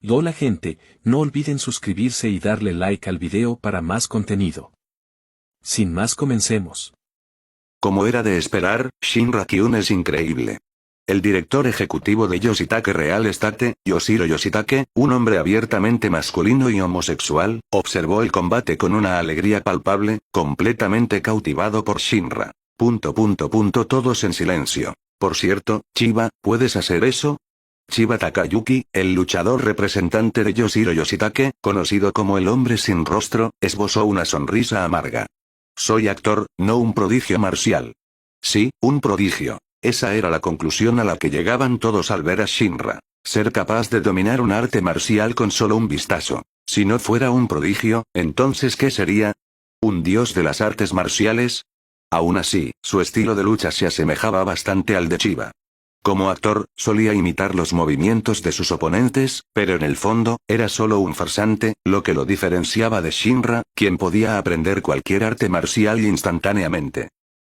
Hola gente, no olviden suscribirse y darle like al video para más contenido. Sin más, comencemos. Como era de esperar, Shinra-kyun es increíble. El director ejecutivo de Yoshitake Real Estate, Yoshiro Yoshitake, un hombre abiertamente masculino y homosexual, observó el combate con una alegría palpable, completamente cautivado por Shinra. Todos en silencio. Por cierto, Chiba, ¿puedes hacer eso? Chiba Takayuki, el luchador representante de Yoshiro Yoshitake, conocido como el hombre sin rostro, esbozó una sonrisa amarga. Soy actor, no un prodigio marcial. Sí, un prodigio. Esa era la conclusión a la que llegaban todos al ver a Shinra. Ser capaz de dominar un arte marcial con solo un vistazo. Si no fuera un prodigio, entonces ¿qué sería? ¿Un dios de las artes marciales? Aún así, su estilo de lucha se asemejaba bastante al de Chiba. Como actor, solía imitar los movimientos de sus oponentes, pero en el fondo, era solo un farsante, lo que lo diferenciaba de Shinra, quien podía aprender cualquier arte marcial instantáneamente.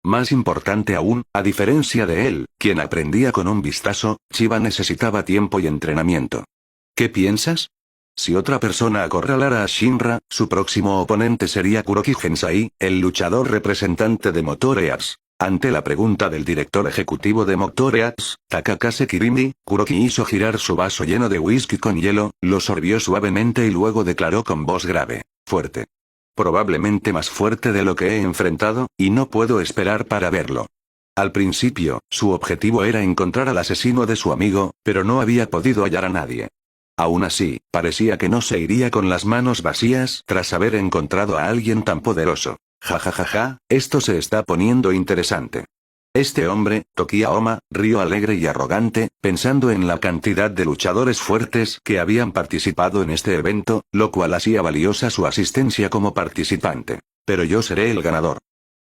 Más importante aún, a diferencia de él, quien aprendía con un vistazo, Chiba necesitaba tiempo y entrenamiento. ¿Qué piensas? Si otra persona acorralara a Shinra, su próximo oponente sería Kuroki Gensai, el luchador representante de Motoreas. Ante la pregunta del director ejecutivo de Motoreas, Takakase Kirimi, Kuroki hizo girar su vaso lleno de whisky con hielo, lo sorbió suavemente y luego declaró con voz grave, fuerte. Probablemente más fuerte de lo que he enfrentado, y no puedo esperar para verlo. Al principio, su objetivo era encontrar al asesino de su amigo, pero no había podido hallar a nadie. Aún así, parecía que no se iría con las manos vacías tras haber encontrado a alguien tan poderoso. Ja, esto se está poniendo interesante. Este hombre, Tokiya Oma, rió alegre y arrogante, pensando en la cantidad de luchadores fuertes que habían participado en este evento, lo cual hacía valiosa su asistencia como participante. Pero yo seré el ganador.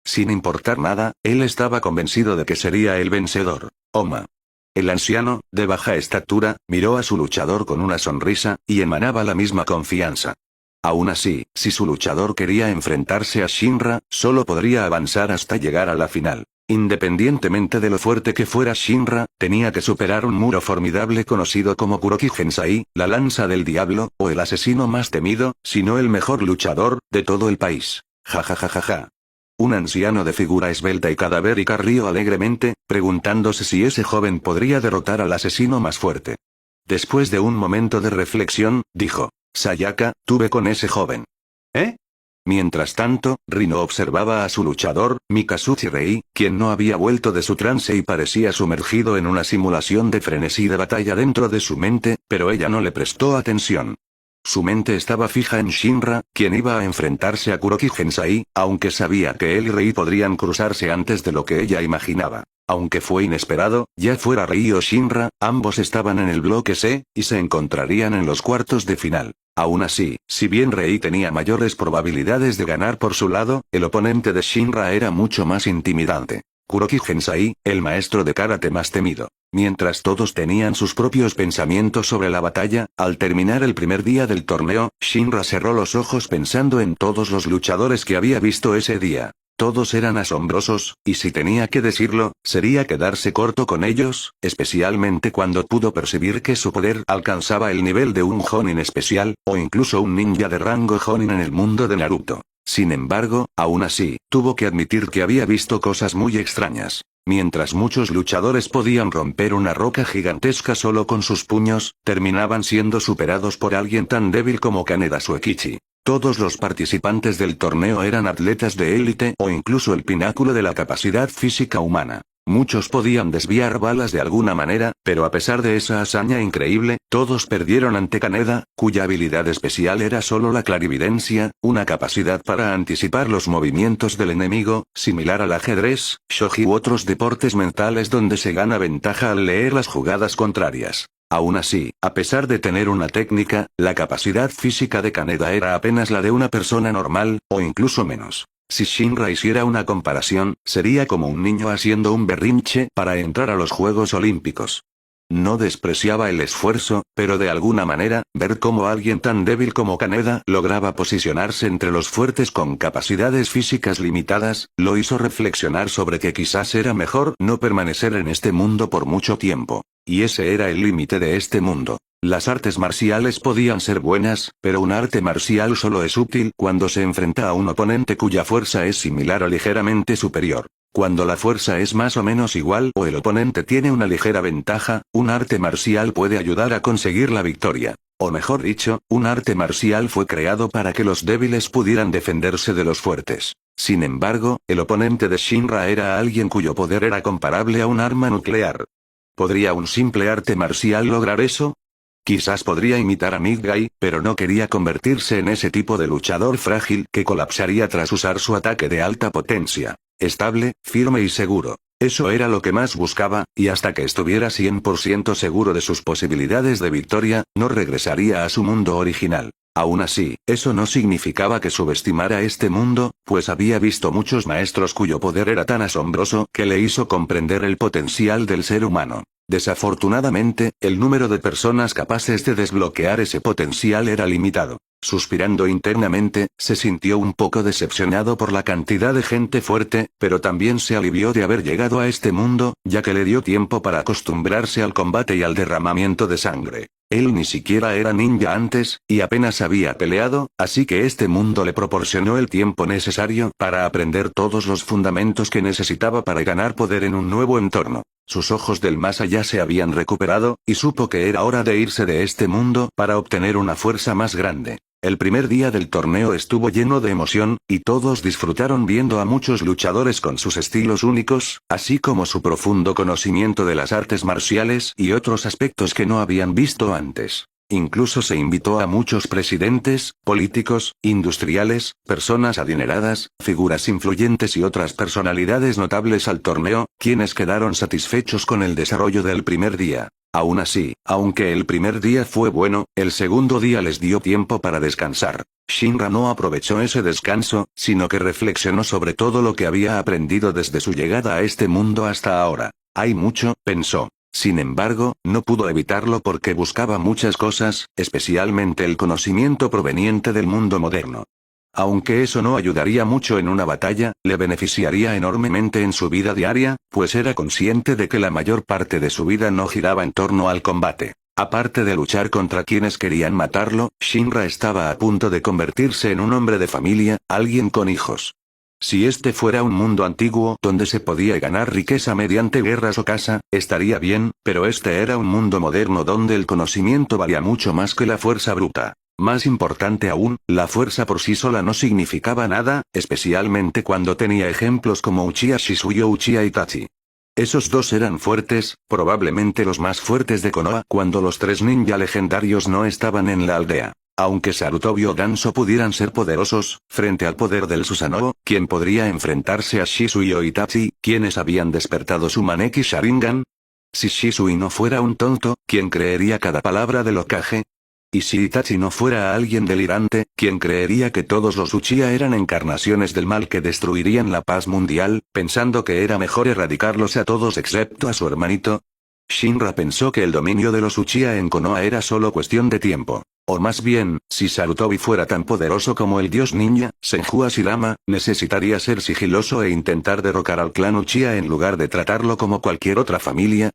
Sin importar nada, él estaba convencido de que sería el vencedor. Oma. El anciano, de baja estatura, miró a su luchador con una sonrisa, y emanaba la misma confianza. Aún así, si su luchador quería enfrentarse a Shinra, solo podría avanzar hasta llegar a la final. Independientemente de lo fuerte que fuera Shinra, tenía que superar un muro formidable conocido como Kuroki Gensai, la lanza del diablo, o el asesino más temido, si no el mejor luchador, de todo el país. Ja. Un anciano de figura esbelta y cadavérica rió alegremente, preguntándose si ese joven podría derrotar al asesino más fuerte. Después de un momento de reflexión, dijo, Sayaka, tuve con ese joven. ¿Eh? Mientras tanto, Rino observaba a su luchador, Mikazuchi Rei, quien no había vuelto de su trance y parecía sumergido en una simulación de frenesí de batalla dentro de su mente, pero ella no le prestó atención. Su mente estaba fija en Shinra, quien iba a enfrentarse a Kuroki Gensai, aunque sabía que él y Rei podrían cruzarse antes de lo que ella imaginaba. Aunque fue inesperado, ya fuera Rei o Shinra, ambos estaban en el bloque C, y se encontrarían en los cuartos de final. Aún así, si bien Rei tenía mayores probabilidades de ganar por su lado, el oponente de Shinra era mucho más intimidante. Kuroki Gensai, el maestro de karate más temido. Mientras todos tenían sus propios pensamientos sobre la batalla, al terminar el primer día del torneo, Shinra cerró los ojos pensando en todos los luchadores que había visto ese día. Todos eran asombrosos, y si tenía que decirlo, sería quedarse corto con ellos, especialmente cuando pudo percibir que su poder alcanzaba el nivel de un Jonin especial, o incluso un ninja de rango Jonin en el mundo de Naruto. Sin embargo, aún así, tuvo que admitir que había visto cosas muy extrañas. Mientras muchos luchadores podían romper una roca gigantesca solo con sus puños, terminaban siendo superados por alguien tan débil como Kaneda Suekichi. Todos los participantes del torneo eran atletas de élite o incluso el pináculo de la capacidad física humana. Muchos podían desviar balas de alguna manera, pero a pesar de esa hazaña increíble, todos perdieron ante Kaneda, cuya habilidad especial era solo la clarividencia, una capacidad para anticipar los movimientos del enemigo, similar al ajedrez, shogi u otros deportes mentales donde se gana ventaja al leer las jugadas contrarias. Aún así, a pesar de tener una técnica, la capacidad física de Kaneda era apenas la de una persona normal, o incluso menos. Si Shinra hiciera una comparación, sería como un niño haciendo un berrinche para entrar a los Juegos Olímpicos. No despreciaba el esfuerzo, pero de alguna manera, ver cómo alguien tan débil como Kaneda lograba posicionarse entre los fuertes con capacidades físicas limitadas, lo hizo reflexionar sobre que quizás era mejor no permanecer en este mundo por mucho tiempo. Y ese era el límite de este mundo. Las artes marciales podían ser buenas, pero un arte marcial solo es útil cuando se enfrenta a un oponente cuya fuerza es similar o ligeramente superior. Cuando la fuerza es más o menos igual o el oponente tiene una ligera ventaja, un arte marcial puede ayudar a conseguir la victoria. O mejor dicho, un arte marcial fue creado para que los débiles pudieran defenderse de los fuertes. Sin embargo, el oponente de Shinra era alguien cuyo poder era comparable a un arma nuclear. ¿Podría un simple arte marcial lograr eso? Quizás podría imitar a Midguy, pero no quería convertirse en ese tipo de luchador frágil que colapsaría tras usar su ataque de alta potencia. Estable, firme y seguro. Eso era lo que más buscaba, y hasta que estuviera 100% seguro de sus posibilidades de victoria, no regresaría a su mundo original. Aún así, eso no significaba que subestimara este mundo, pues había visto muchos maestros cuyo poder era tan asombroso que le hizo comprender el potencial del ser humano. Desafortunadamente, el número de personas capaces de desbloquear ese potencial era limitado. Suspirando internamente, se sintió un poco decepcionado por la cantidad de gente fuerte, pero también se alivió de haber llegado a este mundo, ya que le dio tiempo para acostumbrarse al combate y al derramamiento de sangre. Él ni siquiera era ninja antes, y apenas había peleado, así que este mundo le proporcionó el tiempo necesario para aprender todos los fundamentos que necesitaba para ganar poder en un nuevo entorno. Sus ojos del más allá se habían recuperado, y supo que era hora de irse de este mundo para obtener una fuerza más grande. El primer día del torneo estuvo lleno de emoción, y todos disfrutaron viendo a muchos luchadores con sus estilos únicos, así como su profundo conocimiento de las artes marciales y otros aspectos que no habían visto antes. Incluso se invitó a muchos presidentes, políticos, industriales, personas adineradas, figuras influyentes y otras personalidades notables al torneo, quienes quedaron satisfechos con el desarrollo del primer día. Aún así, aunque el primer día fue bueno, el segundo día les dio tiempo para descansar. Shinra no aprovechó ese descanso, sino que reflexionó sobre todo lo que había aprendido desde su llegada a este mundo hasta ahora. Hay mucho, pensó. Sin embargo, no pudo evitarlo porque buscaba muchas cosas, especialmente el conocimiento proveniente del mundo moderno. Aunque eso no ayudaría mucho en una batalla, le beneficiaría enormemente en su vida diaria, pues era consciente de que la mayor parte de su vida no giraba en torno al combate. Aparte de luchar contra quienes querían matarlo, Shinra estaba a punto de convertirse en un hombre de familia, alguien con hijos. Si este fuera un mundo antiguo donde se podía ganar riqueza mediante guerras o caza, estaría bien, pero este era un mundo moderno donde el conocimiento valía mucho más que la fuerza bruta. Más importante aún, la fuerza por sí sola no significaba nada, especialmente cuando tenía ejemplos como Uchiha Shizuyo o Uchiha Itachi. Esos dos eran fuertes, probablemente los más fuertes de Konoha cuando los tres ninja legendarios no estaban en la aldea. Aunque Sarutobi o Danzo pudieran ser poderosos, frente al poder del Susanoo, ¿quién podría enfrentarse a Shisui o Itachi, quienes habían despertado su Maneki Sharingan? Si Shisui no fuera un tonto, ¿quién creería cada palabra del Hokage? Y si Itachi no fuera alguien delirante, ¿quién creería que todos los Uchiha eran encarnaciones del mal que destruirían la paz mundial, pensando que era mejor erradicarlos a todos excepto a su hermanito? Shinra pensó que el dominio de los Uchiha en Konoha era solo cuestión de tiempo. O más bien, si Sarutobi fuera tan poderoso como el dios ninja, Senju Hashirama, necesitaría ser sigiloso e intentar derrocar al clan Uchiha en lugar de tratarlo como cualquier otra familia.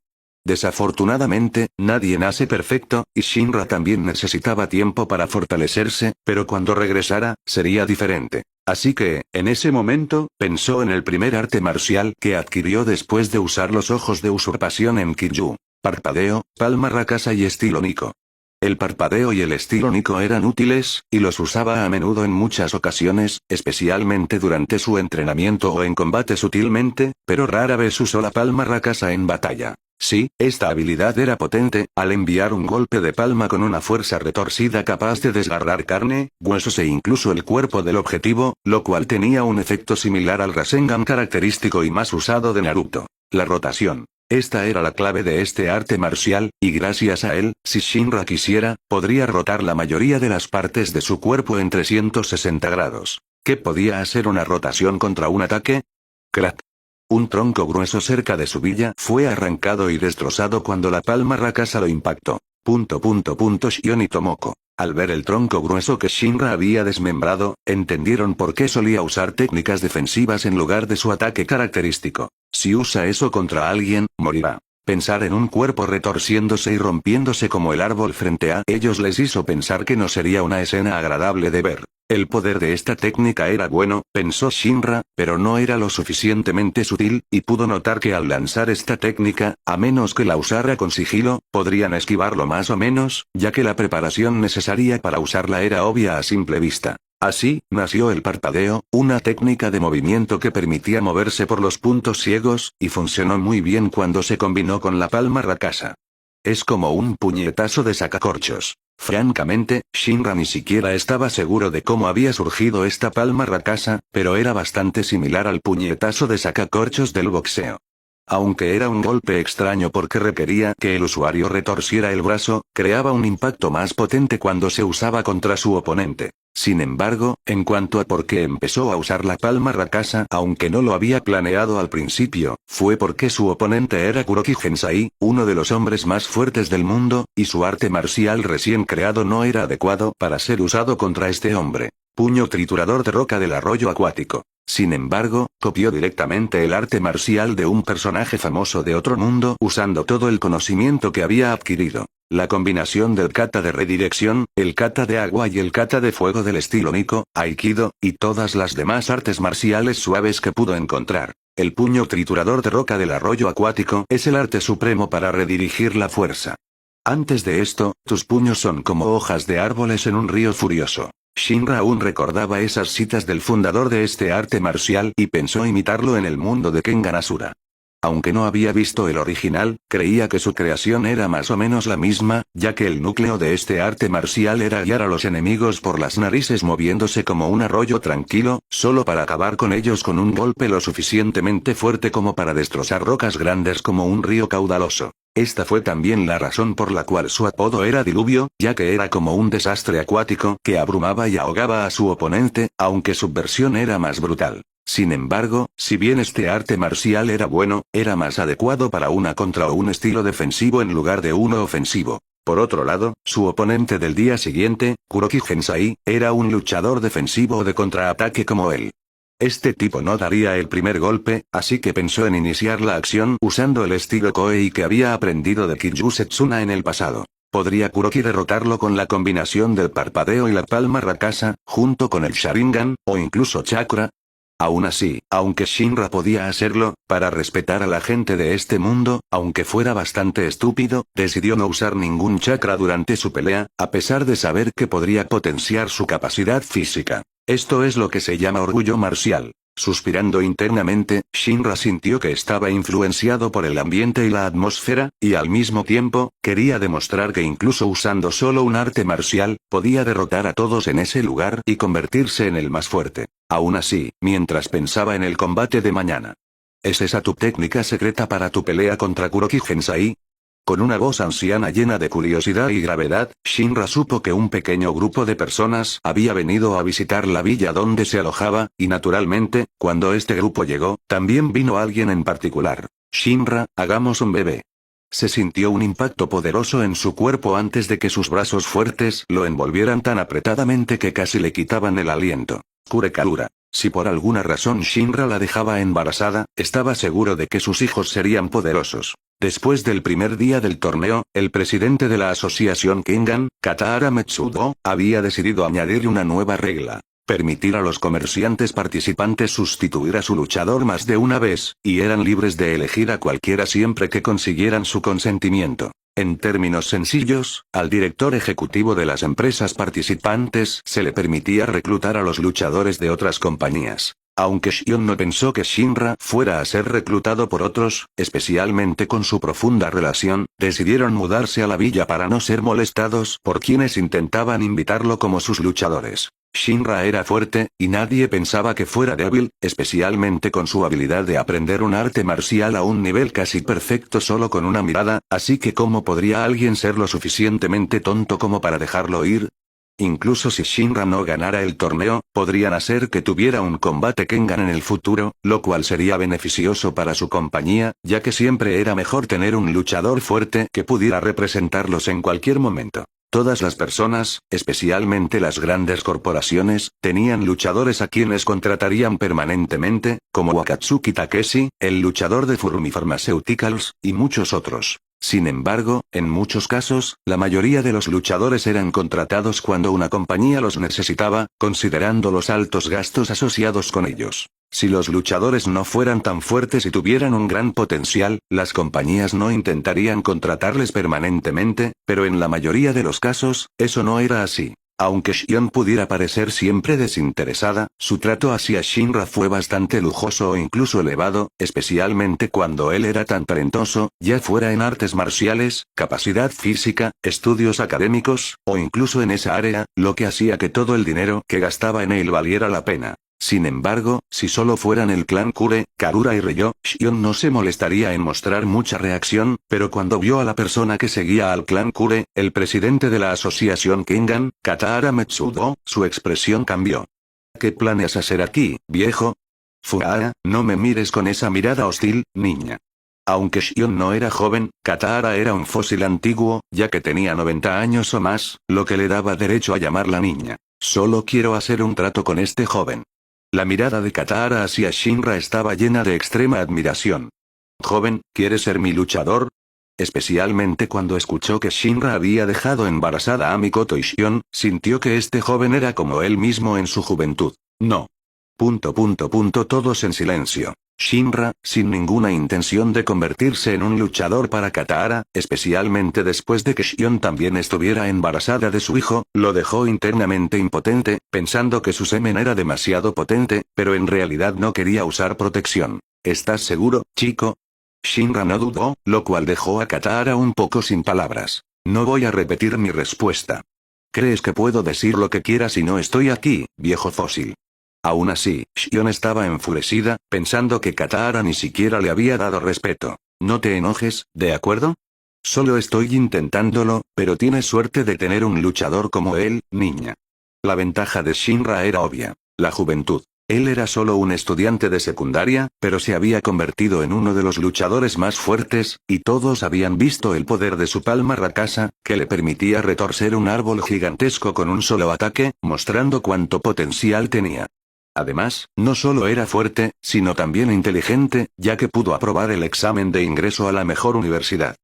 Desafortunadamente, nadie nace perfecto, y Shinra también necesitaba tiempo para fortalecerse, pero cuando regresara, sería diferente. Así que, en ese momento, pensó en el primer arte marcial que adquirió después de usar los ojos de usurpación en Kiryu. Parpadeo, palma rakasa y estilo Nico. El parpadeo y el estilo Nico eran útiles, y los usaba a menudo en muchas ocasiones, especialmente durante su entrenamiento o en combate sutilmente, pero rara vez usó la palma rakasa en batalla. Sí, esta habilidad era potente, al enviar un golpe de palma con una fuerza retorcida capaz de desgarrar carne, huesos e incluso el cuerpo del objetivo, lo cual tenía un efecto similar al Rasengan característico y más usado de Naruto. La rotación. Esta era la clave de este arte marcial, y gracias a él, si Shinra quisiera, podría rotar la mayoría de las partes de su cuerpo en 360 grados. ¿Qué podía hacer una rotación contra un ataque? ¡Crack! Un tronco grueso cerca de su villa fue arrancado y destrozado cuando la palma rakasa lo impactó. Shion y Tomoko. Al ver el tronco grueso que Shinra había desmembrado, entendieron por qué solía usar técnicas defensivas en lugar de su ataque característico. Si usa eso contra alguien, morirá. Pensar en un cuerpo retorciéndose y rompiéndose como el árbol frente a ellos les hizo pensar que no sería una escena agradable de ver. El poder de esta técnica era bueno, pensó Shinra, pero no era lo suficientemente sutil, y pudo notar que al lanzar esta técnica, a menos que la usara con sigilo, podrían esquivarlo más o menos, ya que la preparación necesaria para usarla era obvia a simple vista. Así, nació el parpadeo, una técnica de movimiento que permitía moverse por los puntos ciegos, y funcionó muy bien cuando se combinó con la palma rakasa. Es como un puñetazo de sacacorchos. Francamente, Shinra ni siquiera estaba seguro de cómo había surgido esta palma rakasa, pero era bastante similar al puñetazo de sacacorchos del boxeo. Aunque era un golpe extraño porque requería que el usuario retorciera el brazo, creaba un impacto más potente cuando se usaba contra su oponente. Sin embargo, en cuanto a por qué empezó a usar la palma rakasa, aunque no lo había planeado al principio, fue porque su oponente era Kuroki Gensai, uno de los hombres más fuertes del mundo, y su arte marcial recién creado no era adecuado para ser usado contra este hombre. Puño triturador de roca del arroyo acuático. Sin embargo, copió directamente el arte marcial de un personaje famoso de otro mundo usando todo el conocimiento que había adquirido. La combinación del kata de redirección, el kata de agua y el kata de fuego del estilo Niko, Aikido, y todas las demás artes marciales suaves que pudo encontrar. El puño triturador de roca del arroyo acuático es el arte supremo para redirigir la fuerza. Antes de esto, tus puños son como hojas de árboles en un río furioso. Shinra aún recordaba esas citas del fundador de este arte marcial y pensó imitarlo en el mundo de Kengan Asura. Aunque no había visto el original, creía que su creación era más o menos la misma, ya que el núcleo de este arte marcial era guiar a los enemigos por las narices moviéndose como un arroyo tranquilo, solo para acabar con ellos con un golpe lo suficientemente fuerte como para destrozar rocas grandes como un río caudaloso. Esta fue también la razón por la cual su apodo era Diluvio, ya que era como un desastre acuático que abrumaba y ahogaba a su oponente, aunque su versión era más brutal. Sin embargo, si bien este arte marcial era bueno, era más adecuado para una contra o un estilo defensivo en lugar de uno ofensivo. Por otro lado, su oponente del día siguiente, Kuroki Gensai, era un luchador defensivo o de contraataque como él. Este tipo no daría el primer golpe, así que pensó en iniciar la acción usando el estilo Koei que había aprendido de Kiryu Setsuna en el pasado. ¿Podría Kuroki derrotarlo con la combinación del parpadeo y la palma rakasa, junto con el Sharingan, o incluso chakra? Aún así, aunque Shinra podía hacerlo, para respetar a la gente de este mundo, aunque fuera bastante estúpido, decidió no usar ningún chakra durante su pelea, a pesar de saber que podría potenciar su capacidad física. Esto es lo que se llama orgullo marcial. Suspirando internamente, Shinra sintió que estaba influenciado por el ambiente y la atmósfera, y al mismo tiempo, quería demostrar que incluso usando solo un arte marcial, podía derrotar a todos en ese lugar y convertirse en el más fuerte. Aún así, mientras pensaba en el combate de mañana. ¿Es esa tu técnica secreta para tu pelea contra Kuroki Gensai? Con una voz anciana llena de curiosidad y gravedad, Shinra supo que un pequeño grupo de personas había venido a visitar la villa donde se alojaba, y naturalmente, cuando este grupo llegó, también vino alguien en particular. Shinra, hagamos un bebé. Se sintió un impacto poderoso en su cuerpo antes de que sus brazos fuertes lo envolvieran tan apretadamente que casi le quitaban el aliento. Kurekarura. Si por alguna razón Shinra la dejaba embarazada, estaba seguro de que sus hijos serían poderosos. Después del primer día del torneo, el presidente de la asociación Kengan, Katahara Metsudo, había decidido añadir una nueva regla. Permitir a los comerciantes participantes sustituir a su luchador más de una vez, y eran libres de elegir a cualquiera siempre que consiguieran su consentimiento. En términos sencillos, al director ejecutivo de las empresas participantes se le permitía reclutar a los luchadores de otras compañías. Aunque Shion no pensó que Shinra fuera a ser reclutado por otros, especialmente con su profunda relación, decidieron mudarse a la villa para no ser molestados por quienes intentaban invitarlo como sus luchadores. Shinra era fuerte, y nadie pensaba que fuera débil, especialmente con su habilidad de aprender un arte marcial a un nivel casi perfecto solo con una mirada, así que ¿cómo podría alguien ser lo suficientemente tonto como para dejarlo ir? Incluso si Shinra no ganara el torneo, podrían hacer que tuviera un combate Kengan en el futuro, lo cual sería beneficioso para su compañía, ya que siempre era mejor tener un luchador fuerte que pudiera representarlos en cualquier momento. Todas las personas, especialmente las grandes corporaciones, tenían luchadores a quienes contratarían permanentemente, como Akatsuki Takeshi, el luchador de Furumi Pharmaceuticals, y muchos otros. Sin embargo, en muchos casos, la mayoría de los luchadores eran contratados cuando una compañía los necesitaba, considerando los altos gastos asociados con ellos. Si los luchadores no fueran tan fuertes y tuvieran un gran potencial, las compañías no intentarían contratarles permanentemente, pero en la mayoría de los casos, eso no era así. Aunque Shion pudiera parecer siempre desinteresada, su trato hacia Shinra fue bastante lujoso o incluso elevado, especialmente cuando él era tan talentoso, ya fuera en artes marciales, capacidad física, estudios académicos, o incluso en esa área, lo que hacía que todo el dinero que gastaba en él valiera la pena. Sin embargo, si solo fueran el clan Kure, Karura y Ryo, Shion no se molestaría en mostrar mucha reacción, pero cuando vio a la persona que seguía al clan Kure, el presidente de la asociación Kengan, Katahara Metsudo, su expresión cambió. ¿Qué planeas hacer aquí, viejo? Fuaa, no me mires con esa mirada hostil, niña. Aunque Shion no era joven, Katahara era un fósil antiguo, ya que tenía 90 años o más, lo que le daba derecho a llamarla niña. Solo quiero hacer un trato con este joven. La mirada de Katahara hacia Shinra estaba llena de extrema admiración. Joven, ¿quieres ser mi luchador? Especialmente cuando escuchó que Shinra había dejado embarazada a Mikoto y Shion, sintió que este joven era como él mismo en su juventud. No. Todos en silencio. Shinra, sin ninguna intención de convertirse en un luchador para Katahara, especialmente después de que Shion también estuviera embarazada de su hijo, lo dejó internamente impotente, pensando que su semen era demasiado potente, pero en realidad no quería usar protección. ¿Estás seguro, chico? Shinra no dudó, lo cual dejó a Katahara un poco sin palabras. No voy a repetir mi respuesta. ¿Crees que puedo decir lo que quiera si no estoy aquí, viejo fósil? Aún así, Shion estaba enfurecida, pensando que Katahara ni siquiera le había dado respeto. No te enojes, ¿de acuerdo? Solo estoy intentándolo, pero tienes suerte de tener un luchador como él, niña. La ventaja de Shinra era obvia. La juventud. Él era solo un estudiante de secundaria, pero se había convertido en uno de los luchadores más fuertes, y todos habían visto el poder de su palma Rakasa, que le permitía retorcer un árbol gigantesco con un solo ataque, mostrando cuánto potencial tenía. Además, no solo era fuerte, sino también inteligente, ya que pudo aprobar el examen de ingreso a la mejor universidad.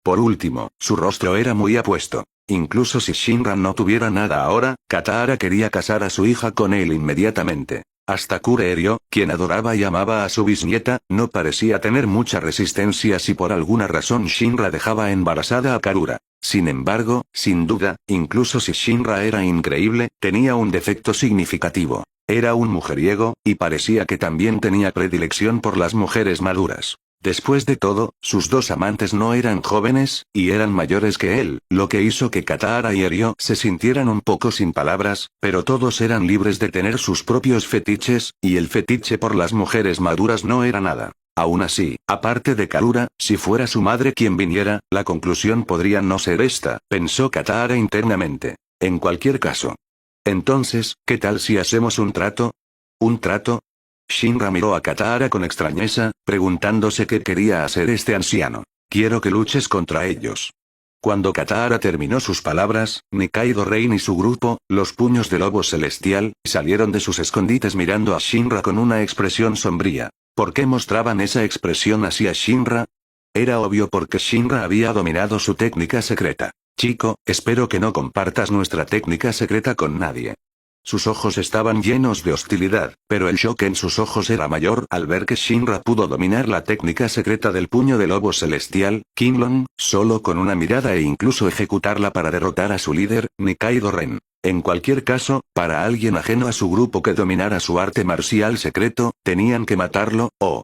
Por último, su rostro era muy apuesto. Incluso si Shinra no tuviera nada ahora, Katahara quería casar a su hija con él inmediatamente. Hasta Kure-ryo, quien adoraba y amaba a su bisnieta, no parecía tener mucha resistencia si por alguna razón Shinra dejaba embarazada a Karura. Sin embargo, sin duda, incluso si Shinra era increíble, tenía un defecto significativo. Era un mujeriego, y parecía que también tenía predilección por las mujeres maduras. Después de todo, sus dos amantes no eran jóvenes, y eran mayores que él, lo que hizo que Katahara y Ryo se sintieran un poco sin palabras, pero todos eran libres de tener sus propios fetiches, y el fetiche por las mujeres maduras no era nada. Aún así, aparte de Karura, si fuera su madre quien viniera, la conclusión podría no ser esta, pensó Katahara internamente. En cualquier caso. Entonces, ¿qué tal si hacemos un trato? ¿Un trato? Shinra miró a Katahara con extrañeza, preguntándose qué quería hacer este anciano. Quiero que luches contra ellos. Cuando Katahara terminó sus palabras, Nikaido Rein y su grupo, los puños de lobo celestial, salieron de sus escondites mirando a Shinra con una expresión sombría. ¿Por qué mostraban esa expresión hacia Shinra? Era obvio porque Shinra había dominado su técnica secreta. Chico, espero que no compartas nuestra técnica secreta con nadie. Sus ojos estaban llenos de hostilidad, pero el shock en sus ojos era mayor al ver que Shinra pudo dominar la técnica secreta del puño de lobo celestial, Kinlong, solo con una mirada e incluso ejecutarla para derrotar a su líder, Nikaido Ren. En cualquier caso, para alguien ajeno a su grupo que dominara su arte marcial secreto, tenían que matarlo, o...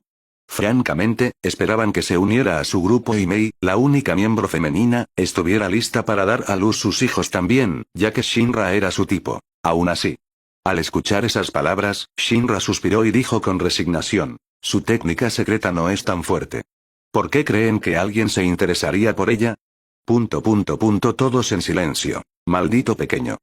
Francamente, esperaban que se uniera a su grupo y Mei, la única miembro femenina, estuviera lista para dar a luz sus hijos también, ya que Shinra era su tipo. Aún así. Al escuchar esas palabras, Shinra suspiró y dijo con resignación, su técnica secreta no es tan fuerte. ¿Por qué creen que alguien se interesaría por ella? Todos en silencio. Maldito pequeño.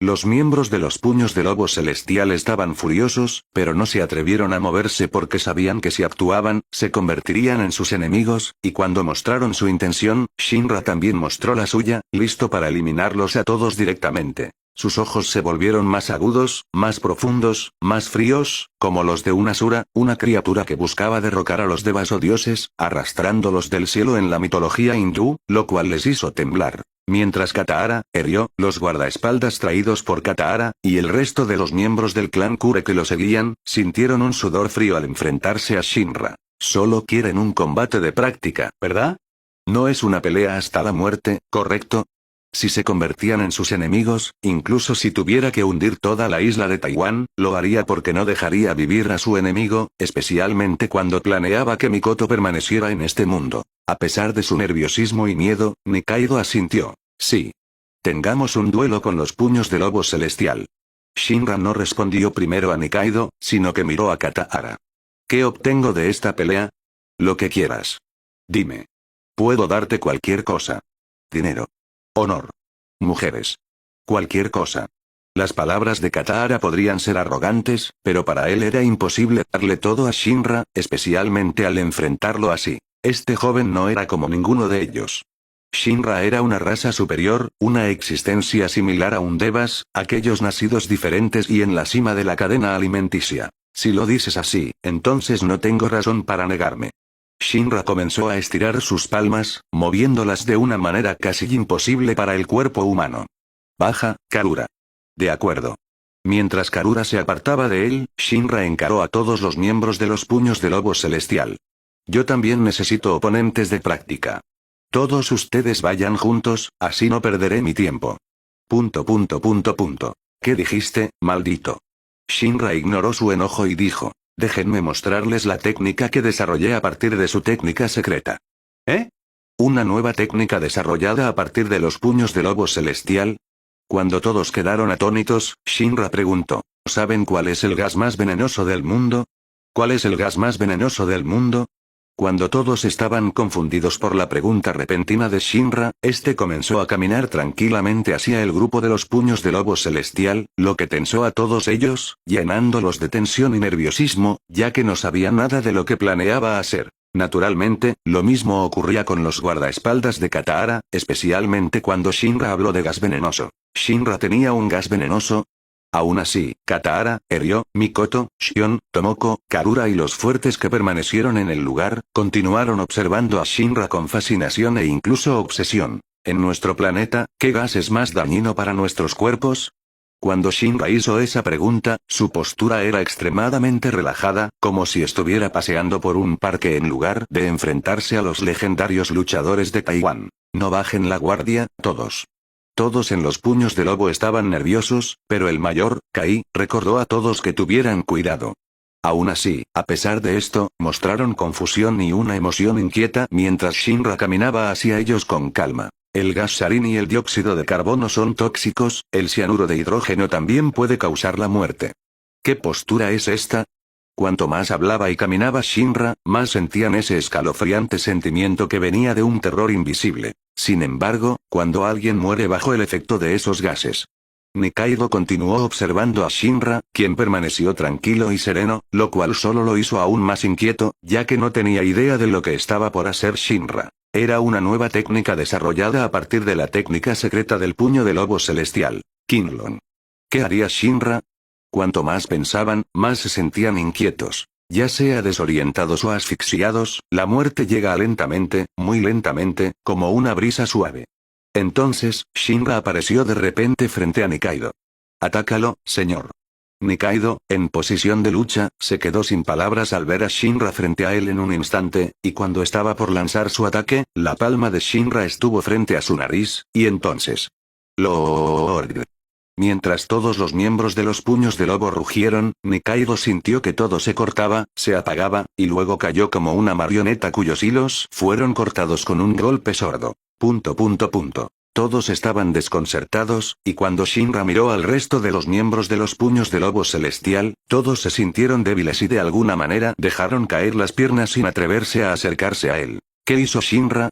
Los miembros de los puños de lobo celestial estaban furiosos, pero no se atrevieron a moverse porque sabían que si actuaban, se convertirían en sus enemigos, y cuando mostraron su intención, Shinra también mostró la suya, listo para eliminarlos a todos directamente. Sus ojos se volvieron más agudos, más profundos, más fríos, como los de un asura, una criatura que buscaba derrocar a los devas o dioses, arrastrándolos del cielo en la mitología hindú, lo cual les hizo temblar. Mientras Katahara, Ryo, los guardaespaldas traídos por Katahara, y el resto de los miembros del clan Kure que lo seguían, sintieron un sudor frío al enfrentarse a Shinra. Solo quieren un combate de práctica, ¿verdad? No es una pelea hasta la muerte, ¿correcto? Si se convertían en sus enemigos, incluso si tuviera que hundir toda la isla de Taiwán, lo haría porque no dejaría vivir a su enemigo, especialmente cuando planeaba que Mikoto permaneciera en este mundo. A pesar de su nerviosismo y miedo, Nikaido asintió. Sí. Tengamos un duelo con los puños de lobo celestial. Shinra no respondió primero a Nikaido, sino que miró a Katahara. ¿Qué obtengo de esta pelea? Lo que quieras. Dime. Puedo darte cualquier cosa. Dinero. Honor. Mujeres. Cualquier cosa. Las palabras de Katahara podrían ser arrogantes, pero para él era imposible darle todo a Shinra, especialmente al enfrentarlo así. Este joven no era como ninguno de ellos. Shinra era una raza superior, una existencia similar a un Devas, aquellos nacidos diferentes y en la cima de la cadena alimenticia. Si lo dices así, entonces no tengo razón para negarme. Shinra comenzó a estirar sus palmas, moviéndolas de una manera casi imposible para el cuerpo humano. Baja, Karura. De acuerdo. Mientras Karura se apartaba de él, Shinra encaró a todos los miembros de los puños de lobo celestial. Yo también necesito oponentes de práctica. Todos ustedes vayan juntos, así no perderé mi tiempo. ¿Qué dijiste, maldito? Shinra ignoró su enojo y dijo. Déjenme mostrarles la técnica que desarrollé a partir de su técnica secreta. ¿Eh? ¿Una nueva técnica desarrollada a partir de los puños de lobo celestial? Cuando todos quedaron atónitos, Shinra preguntó, ¿saben cuál es el gas más venenoso del mundo? ¿Cuál es el gas más venenoso del mundo? Cuando todos estaban confundidos por la pregunta repentina de Shinra, este comenzó a caminar tranquilamente hacia el grupo de los puños de lobo celestial, lo que tensó a todos ellos, llenándolos de tensión y nerviosismo, ya que no sabía nada de lo que planeaba hacer. Naturalmente, lo mismo ocurría con los guardaespaldas de Katahara, especialmente cuando Shinra habló de gas venenoso. ¿Shinra tenía un gas venenoso? Aún así, Katahara, Ryo, Mikoto, Shion, Tomoko, Karura y los fuertes que permanecieron en el lugar, continuaron observando a Shinra con fascinación e incluso obsesión. En nuestro planeta, ¿qué gas es más dañino para nuestros cuerpos? Cuando Shinra hizo esa pregunta, su postura era extremadamente relajada, como si estuviera paseando por un parque en lugar de enfrentarse a los legendarios luchadores de Taiwán. No bajen la guardia, todos. Todos en los puños de lobo estaban nerviosos, pero el mayor, Kai, recordó a todos que tuvieran cuidado. Aún así, a pesar de esto, mostraron confusión y una emoción inquieta mientras Shinra caminaba hacia ellos con calma. El gas sarin y el dióxido de carbono son tóxicos, el cianuro de hidrógeno también puede causar la muerte. ¿Qué postura es esta? Cuanto más hablaba y caminaba Shinra, más sentían ese escalofriante sentimiento que venía de un terror invisible. Sin embargo, cuando alguien muere bajo el efecto de esos gases. Nikaido continuó observando a Shinra, quien permaneció tranquilo y sereno, lo cual solo lo hizo aún más inquieto, ya que no tenía idea de lo que estaba por hacer Shinra. Era una nueva técnica desarrollada a partir de la técnica secreta del puño de lobo celestial, Kinlon. ¿Qué haría Shinra? Cuanto más pensaban, más se sentían inquietos. Ya sea desorientados o asfixiados, la muerte llega lentamente, muy lentamente, como una brisa suave. Entonces, Shinra apareció de repente frente a Nikaido. «Atácalo, señor». Nikaido, en posición de lucha, se quedó sin palabras al ver a Shinra frente a él en un instante, y cuando estaba por lanzar su ataque, la palma de Shinra estuvo frente a su nariz, y entonces... Lord. Mientras todos los miembros de los puños de lobo rugieron, Nikaido sintió que todo se cortaba, se apagaba, y luego cayó como una marioneta cuyos hilos fueron cortados con un golpe sordo. Todos estaban desconcertados, y cuando Shinra miró al resto de los miembros de los puños de lobo celestial, todos se sintieron débiles y de alguna manera dejaron caer las piernas sin atreverse a acercarse a él. ¿Qué hizo Shinra?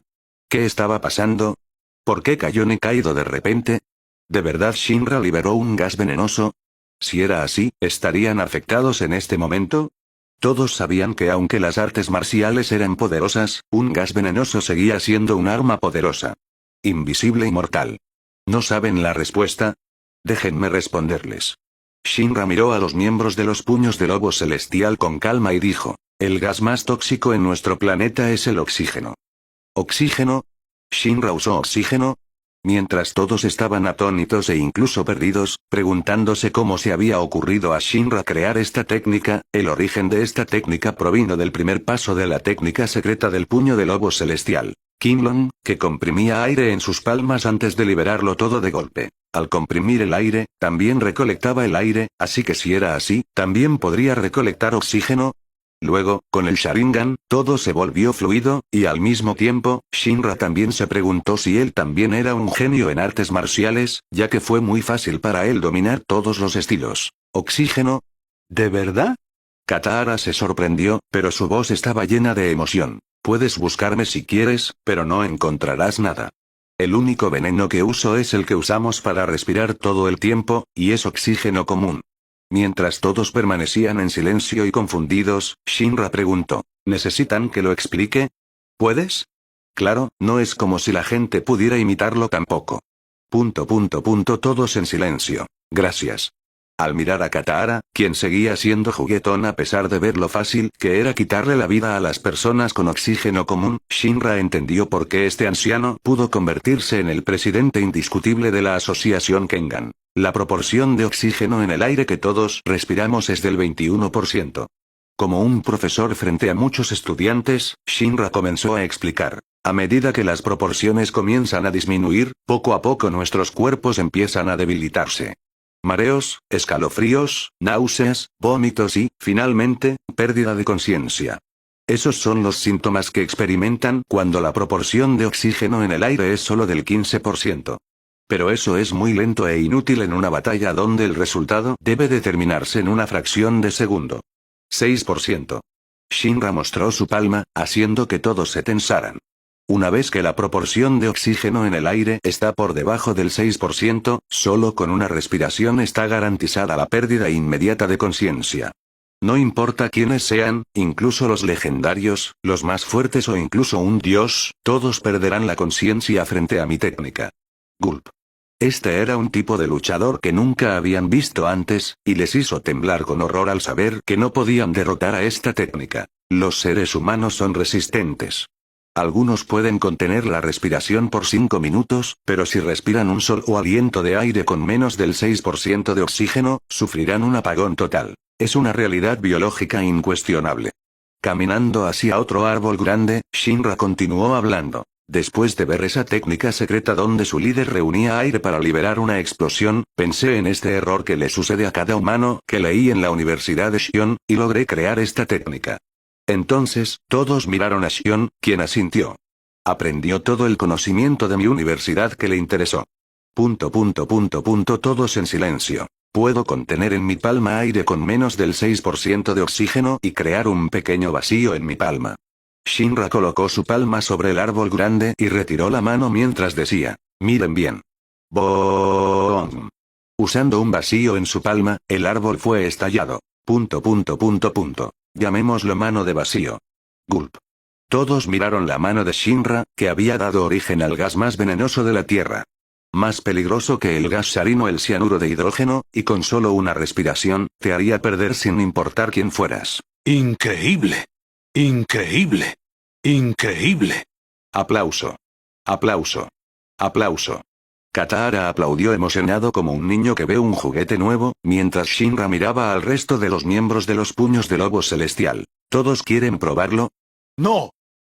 ¿Qué estaba pasando? ¿Por qué cayó Nikaido de repente? ¿De verdad Shinra liberó un gas venenoso? Si era así, ¿estarían afectados en este momento? Todos sabían que aunque las artes marciales eran poderosas, un gas venenoso seguía siendo un arma poderosa. Invisible y mortal. ¿No saben la respuesta? Déjenme responderles. Shinra miró a los miembros de los puños de lobo celestial con calma y dijo, el gas más tóxico en nuestro planeta es el oxígeno. ¿Oxígeno? ¿Shinra usó oxígeno? Mientras todos estaban atónitos e incluso perdidos, preguntándose cómo se había ocurrido a Shinra crear esta técnica, el origen de esta técnica provino del primer paso de la técnica secreta del puño de lobo celestial. Kingdom, que comprimía aire en sus palmas antes de liberarlo todo de golpe. Al comprimir el aire, también recolectaba el aire, así que si era así, también podría recolectar oxígeno. Luego, con el Sharingan, todo se volvió fluido, y al mismo tiempo, Shinra también se preguntó si él también era un genio en artes marciales, ya que fue muy fácil para él dominar todos los estilos. ¿Oxígeno? ¿De verdad? Katara se sorprendió, pero su voz estaba llena de emoción. Puedes buscarme si quieres, pero no encontrarás nada. El único veneno que uso es el que usamos para respirar todo el tiempo, y es oxígeno común. Mientras todos permanecían en silencio y confundidos, Shinra preguntó, ¿necesitan que lo explique? ¿Puedes? Claro, no es como si la gente pudiera imitarlo tampoco. Todos en silencio. Gracias. Al mirar a Katara, quien seguía siendo juguetón a pesar de ver lo fácil que era quitarle la vida a las personas con oxígeno común, Shinra entendió por qué este anciano pudo convertirse en el presidente indiscutible de la asociación Kengan. La proporción de oxígeno en el aire que todos respiramos es del 21%. Como un profesor frente a muchos estudiantes, Shinra comenzó a explicar. A medida que las proporciones comienzan a disminuir, poco a poco nuestros cuerpos empiezan a debilitarse. Mareos, escalofríos, náuseas, vómitos y, finalmente, pérdida de conciencia. Esos son los síntomas que experimentan cuando la proporción de oxígeno en el aire es solo del 15%. Pero eso es muy lento e inútil en una batalla donde el resultado debe determinarse en una fracción de segundo. 6%. Shinra mostró su palma, haciendo que todos se tensaran. Una vez que la proporción de oxígeno en el aire está por debajo del 6%, solo con una respiración está garantizada la pérdida inmediata de conciencia. No importa quiénes sean, incluso los legendarios, los más fuertes o incluso un dios, todos perderán la conciencia frente a mi técnica. Gulp. Este era un tipo de luchador que nunca habían visto antes, y les hizo temblar con horror al saber que no podían derrotar a esta técnica. Los seres humanos son resistentes. Algunos pueden contener la respiración por 5 minutos, pero si respiran un solo aliento de aire con menos del 6% de oxígeno, sufrirán un apagón total. Es una realidad biológica incuestionable. Caminando hacia otro árbol grande, Shinra continuó hablando. Después de ver esa técnica secreta donde su líder reunía aire para liberar una explosión, pensé en este error que le sucede a cada humano que leí en la Universidad de Shion, y logré crear esta técnica. Entonces, todos miraron a Shion, quien asintió. Aprendió todo el conocimiento de mi universidad que le interesó. Todos en silencio. Puedo contener en mi palma aire con menos del 6% de oxígeno y crear un pequeño vacío en mi palma. Shinra colocó su palma sobre el árbol grande y retiró la mano mientras decía, miren bien. ¡Boom! Usando un vacío en su palma, el árbol fue estallado. Llamémoslo mano de vacío. Gulp. Todos miraron la mano de Shinra, que había dado origen al gas más venenoso de la Tierra. Más peligroso que el gas sarin o el cianuro de hidrógeno, y con solo una respiración, te haría perder sin importar quién fueras. ¡Increíble! ¡Increíble! ¡Increíble! Aplauso. Aplauso. Aplauso. Katara aplaudió emocionado como un niño que ve un juguete nuevo, mientras Shinra miraba al resto de los miembros de los puños de lobo celestial. ¿Todos quieren probarlo? ¡No!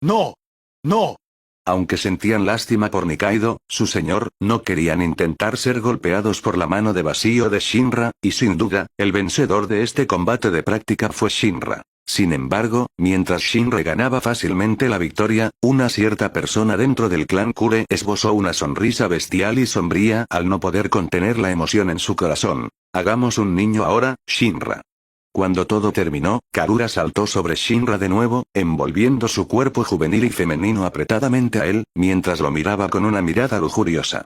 ¡No! ¡No! Aunque sentían lástima por Nikaido, su señor, no querían intentar ser golpeados por la mano de vacío de Shinra, y sin duda, el vencedor de este combate de práctica fue Shinra. Sin embargo, mientras Shinra ganaba fácilmente la victoria, una cierta persona dentro del clan Kure esbozó una sonrisa bestial y sombría al no poder contener la emoción en su corazón. Hagamos un niño ahora, Shinra. Cuando todo terminó, Karura saltó sobre Shinra de nuevo, envolviendo su cuerpo juvenil y femenino apretadamente a él, mientras lo miraba con una mirada lujuriosa.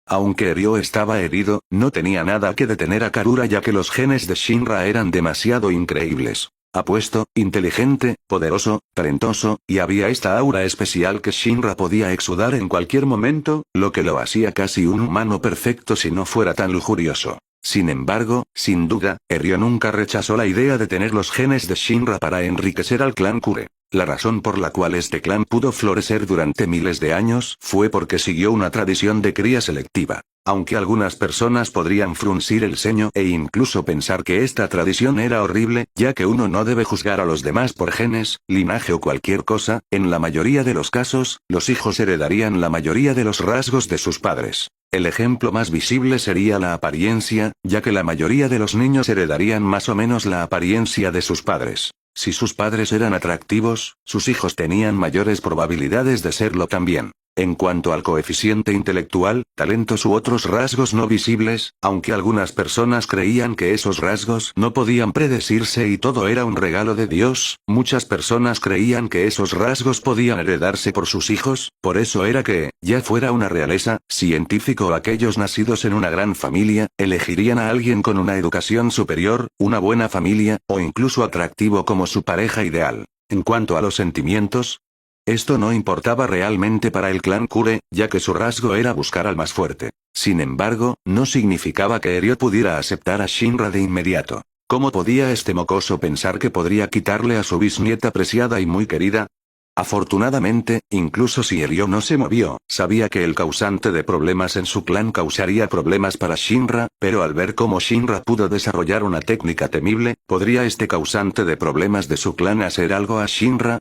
Aunque Ryo estaba herido, no tenía nada que detener a Karura ya que los genes de Shinra eran demasiado increíbles. Apuesto, inteligente, poderoso, talentoso, y había esta aura especial que Shinra podía exudar en cualquier momento, lo que lo hacía casi un humano perfecto si no fuera tan lujurioso. Sin embargo, sin duda, Ryo nunca rechazó la idea de tener los genes de Shinra para enriquecer al clan Kure. La razón por la cual este clan pudo florecer durante miles de años fue porque siguió una tradición de cría selectiva. Aunque algunas personas podrían fruncir el ceño e incluso pensar que esta tradición era horrible, ya que uno no debe juzgar a los demás por genes, linaje o cualquier cosa, en la mayoría de los casos, los hijos heredarían la mayoría de los rasgos de sus padres. El ejemplo más visible sería la apariencia, ya que la mayoría de los niños heredarían más o menos la apariencia de sus padres. Si sus padres eran atractivos, sus hijos tenían mayores probabilidades de serlo también. En cuanto al coeficiente intelectual, talentos u otros rasgos no visibles, aunque algunas personas creían que esos rasgos no podían predecirse y todo era un regalo de Dios, muchas personas creían que esos rasgos podían heredarse por sus hijos, por eso era que, ya fuera una realeza, científico o aquellos nacidos en una gran familia, elegirían a alguien con una educación superior, una buena familia, o incluso atractivo como su pareja ideal. En cuanto a los sentimientos, esto no importaba realmente para el clan Kure, ya que su rasgo era buscar al más fuerte. Sin embargo, no significaba que Ryo pudiera aceptar a Shinra de inmediato. ¿Cómo podía este mocoso pensar que podría quitarle a su bisnieta preciada y muy querida? Afortunadamente, incluso si Ryo no se movió, sabía que el causante de problemas en su clan causaría problemas para Shinra, pero al ver cómo Shinra pudo desarrollar una técnica temible, ¿podría este causante de problemas de su clan hacer algo a Shinra?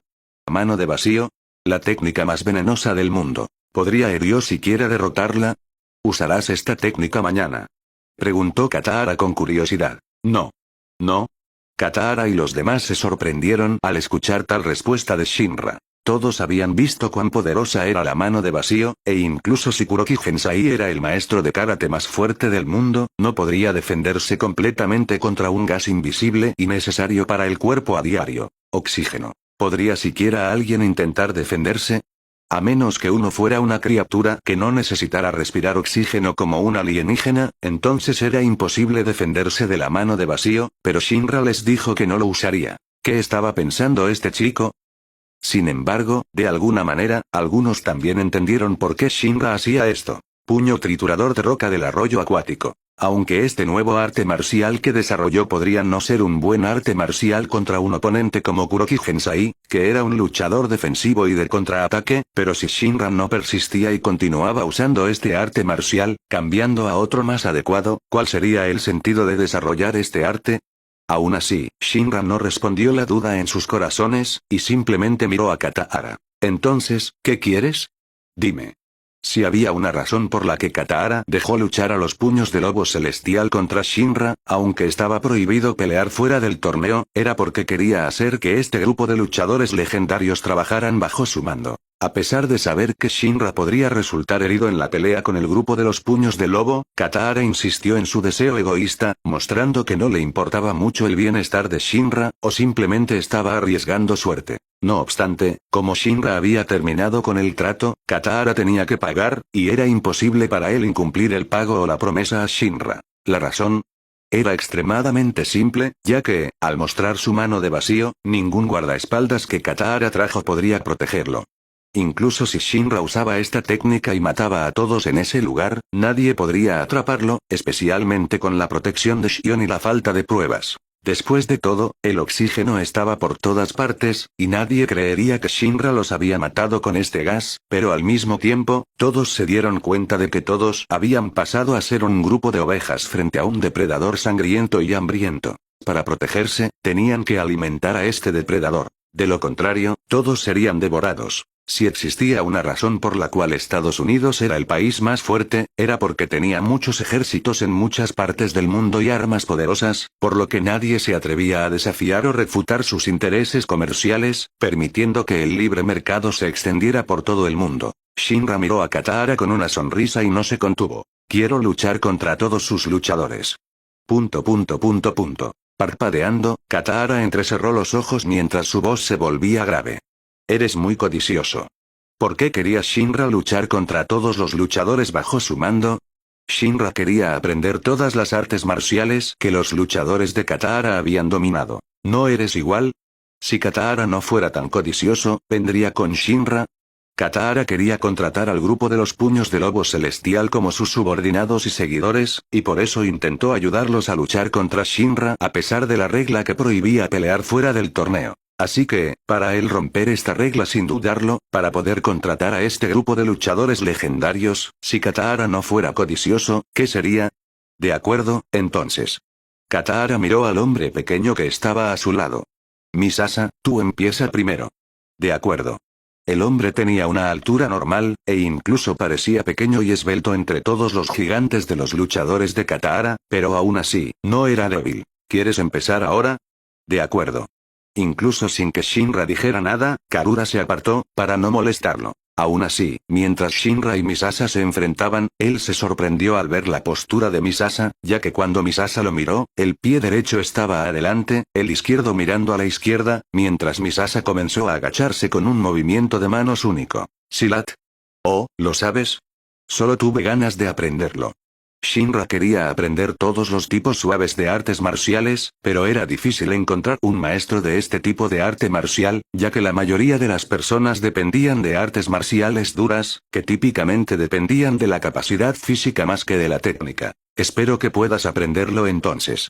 Mano de vacío, la técnica más venenosa del mundo. ¿Podría Ryo siquiera derrotarla? ¿Usarás esta técnica mañana?, preguntó Katahara con curiosidad. No. No. Katahara y los demás se sorprendieron al escuchar tal respuesta de Shinra. Todos habían visto cuán poderosa era la mano de vacío, e incluso si Kuroki Gensai era el maestro de karate más fuerte del mundo, no podría defenderse completamente contra un gas invisible y necesario para el cuerpo a diario: oxígeno. ¿Podría siquiera alguien intentar defenderse? A menos que uno fuera una criatura que no necesitara respirar oxígeno como un alienígena, entonces era imposible defenderse de la mano de vacío, pero Shinra les dijo que no lo usaría. ¿Qué estaba pensando este chico? Sin embargo, de alguna manera, algunos también entendieron por qué Shinra hacía esto. Puño triturador de roca del arroyo acuático. Aunque este nuevo arte marcial que desarrolló podría no ser un buen arte marcial contra un oponente como Kuroki Gensai, que era un luchador defensivo y de contraataque, pero si Shinra no persistía y continuaba usando este arte marcial, cambiando a otro más adecuado, ¿cuál sería el sentido de desarrollar este arte? Aún así, Shinra no respondió la duda en sus corazones, y simplemente miró a Katahara. Entonces, ¿qué quieres? Dime. Si había una razón por la que Katahara dejó luchar a los puños de lobo celestial contra Shinra, aunque estaba prohibido pelear fuera del torneo, era porque quería hacer que este grupo de luchadores legendarios trabajaran bajo su mando. A pesar de saber que Shinra podría resultar herido en la pelea con el grupo de los puños de lobo, Katahara insistió en su deseo egoísta, mostrando que no le importaba mucho el bienestar de Shinra, o simplemente estaba arriesgando suerte. No obstante, como Shinra había terminado con el trato, Katahara tenía que pagar, y era imposible para él incumplir el pago o la promesa a Shinra. La razón era extremadamente simple, ya que, al mostrar su mano de vacío, ningún guardaespaldas que Katahara trajo podría protegerlo. Incluso si Shinra usaba esta técnica y mataba a todos en ese lugar, nadie podría atraparlo, especialmente con la protección de Shion y la falta de pruebas. Después de todo, el oxígeno estaba por todas partes, y nadie creería que Shinra los había matado con este gas, pero al mismo tiempo, todos se dieron cuenta de que todos habían pasado a ser un grupo de ovejas frente a un depredador sangriento y hambriento. Para protegerse, tenían que alimentar a este depredador. De lo contrario, todos serían devorados. Si existía una razón por la cual Estados Unidos era el país más fuerte, era porque tenía muchos ejércitos en muchas partes del mundo y armas poderosas, por lo que nadie se atrevía a desafiar o refutar sus intereses comerciales, permitiendo que el libre mercado se extendiera por todo el mundo. Shinra miró a Katahara con una sonrisa y no se contuvo. Quiero luchar contra todos sus luchadores. Parpadeando, Katahara entrecerró los ojos mientras su voz se volvía grave. Eres muy codicioso. ¿Por qué quería Shinra luchar contra todos los luchadores bajo su mando? Shinra quería aprender todas las artes marciales que los luchadores de Katahara habían dominado. ¿No eres igual? Si Katahara no fuera tan codicioso, ¿vendría con Shinra? Katahara quería contratar al grupo de los Puños de Lobo Celestial como sus subordinados y seguidores, y por eso intentó ayudarlos a luchar contra Shinra a pesar de la regla que prohibía pelear fuera del torneo. Así que, para él romper esta regla sin dudarlo, para poder contratar a este grupo de luchadores legendarios, si Katahara no fuera codicioso, ¿qué sería? De acuerdo, entonces. Katahara miró al hombre pequeño que estaba a su lado. Misasa, tú empieza primero. De acuerdo. El hombre tenía una altura normal, e incluso parecía pequeño y esbelto entre todos los gigantes de los luchadores de Katahara, pero aún así, no era débil. ¿Quieres empezar ahora? De acuerdo. Incluso sin que Shinra dijera nada, Karura se apartó, para no molestarlo. Aún así, mientras Shinra y Misasa se enfrentaban, él se sorprendió al ver la postura de Misasa, ya que cuando Misasa lo miró, el pie derecho estaba adelante, el izquierdo mirando a la izquierda, mientras Misasa comenzó a agacharse con un movimiento de manos único. Silat. Oh, ¿lo sabes? Solo tuve ganas de aprenderlo. Shinra quería aprender todos los tipos suaves de artes marciales, pero era difícil encontrar un maestro de este tipo de arte marcial, ya que la mayoría de las personas dependían de artes marciales duras, que típicamente dependían de la capacidad física más que de la técnica. Espero que puedas aprenderlo entonces.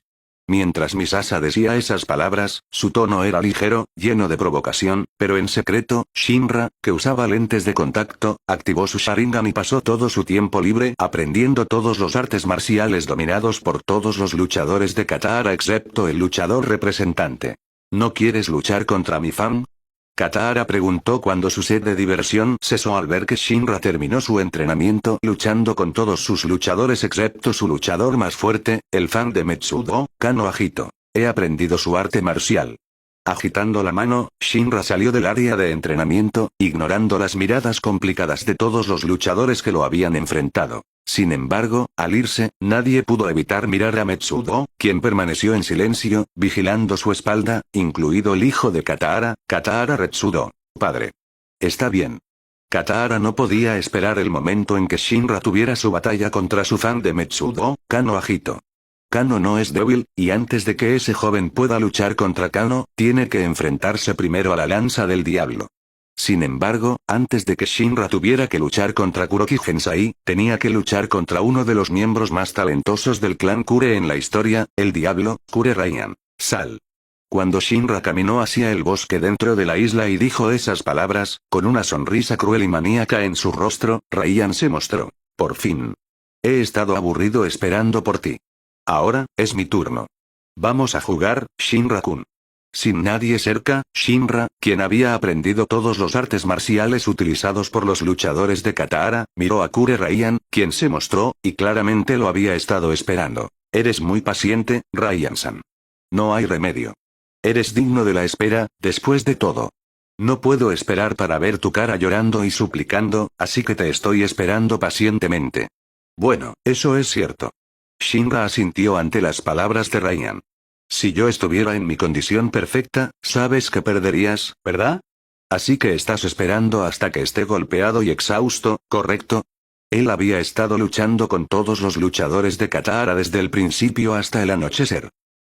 Mientras Misasa decía esas palabras, su tono era ligero, lleno de provocación, pero en secreto, Shinra, que usaba lentes de contacto, activó su Sharingan y pasó todo su tiempo libre aprendiendo todos los artes marciales dominados por todos los luchadores de Katahara excepto el luchador representante. ¿No quieres luchar contra mi fan? Katahara preguntó cuando su sed de diversión cesó al ver que Shinra terminó su entrenamiento luchando con todos sus luchadores excepto su luchador más fuerte, el fan de Metsudo, Kano Agito. He aprendido su arte marcial. Agitando la mano, Shinra salió del área de entrenamiento, ignorando las miradas complicadas de todos los luchadores que lo habían enfrentado. Sin embargo, al irse, nadie pudo evitar mirar a Metsudo, quien permaneció en silencio, vigilando su espalda, incluido el hijo de Katahara, Katahara Retsudo. Padre. Está bien. Katahara no podía esperar el momento en que Shinra tuviera su batalla contra su fan de Metsudo, Kano Agito. Kano no es débil, y antes de que ese joven pueda luchar contra Kano, tiene que enfrentarse primero a la lanza del diablo. Sin embargo, antes de que Shinra tuviera que luchar contra Kuroki Gensai, tenía que luchar contra uno de los miembros más talentosos del clan Kure en la historia, el diablo, Kure Raihan. Sal. Cuando Shinra caminó hacia el bosque dentro de la isla y dijo esas palabras, con una sonrisa cruel y maníaca en su rostro, Raihan se mostró. Por fin. He estado aburrido esperando por ti. Ahora, es mi turno. Vamos a jugar, Shinra-kun. Sin nadie cerca, Shinra, quien había aprendido todos los artes marciales utilizados por los luchadores de Katahara, miró a Kure Raihan, quien se mostró, y claramente lo había estado esperando. Eres muy paciente, Raihan-san. No hay remedio. Eres digno de la espera, después de todo. No puedo esperar para ver tu cara llorando y suplicando, así que te estoy esperando pacientemente. Bueno, eso es cierto. Shinra asintió ante las palabras de Raihan. Si yo estuviera en mi condición perfecta, sabes que perderías, ¿verdad? Así que estás esperando hasta que esté golpeado y exhausto, ¿correcto? Él había estado luchando con todos los luchadores de Katahara desde el principio hasta el anochecer.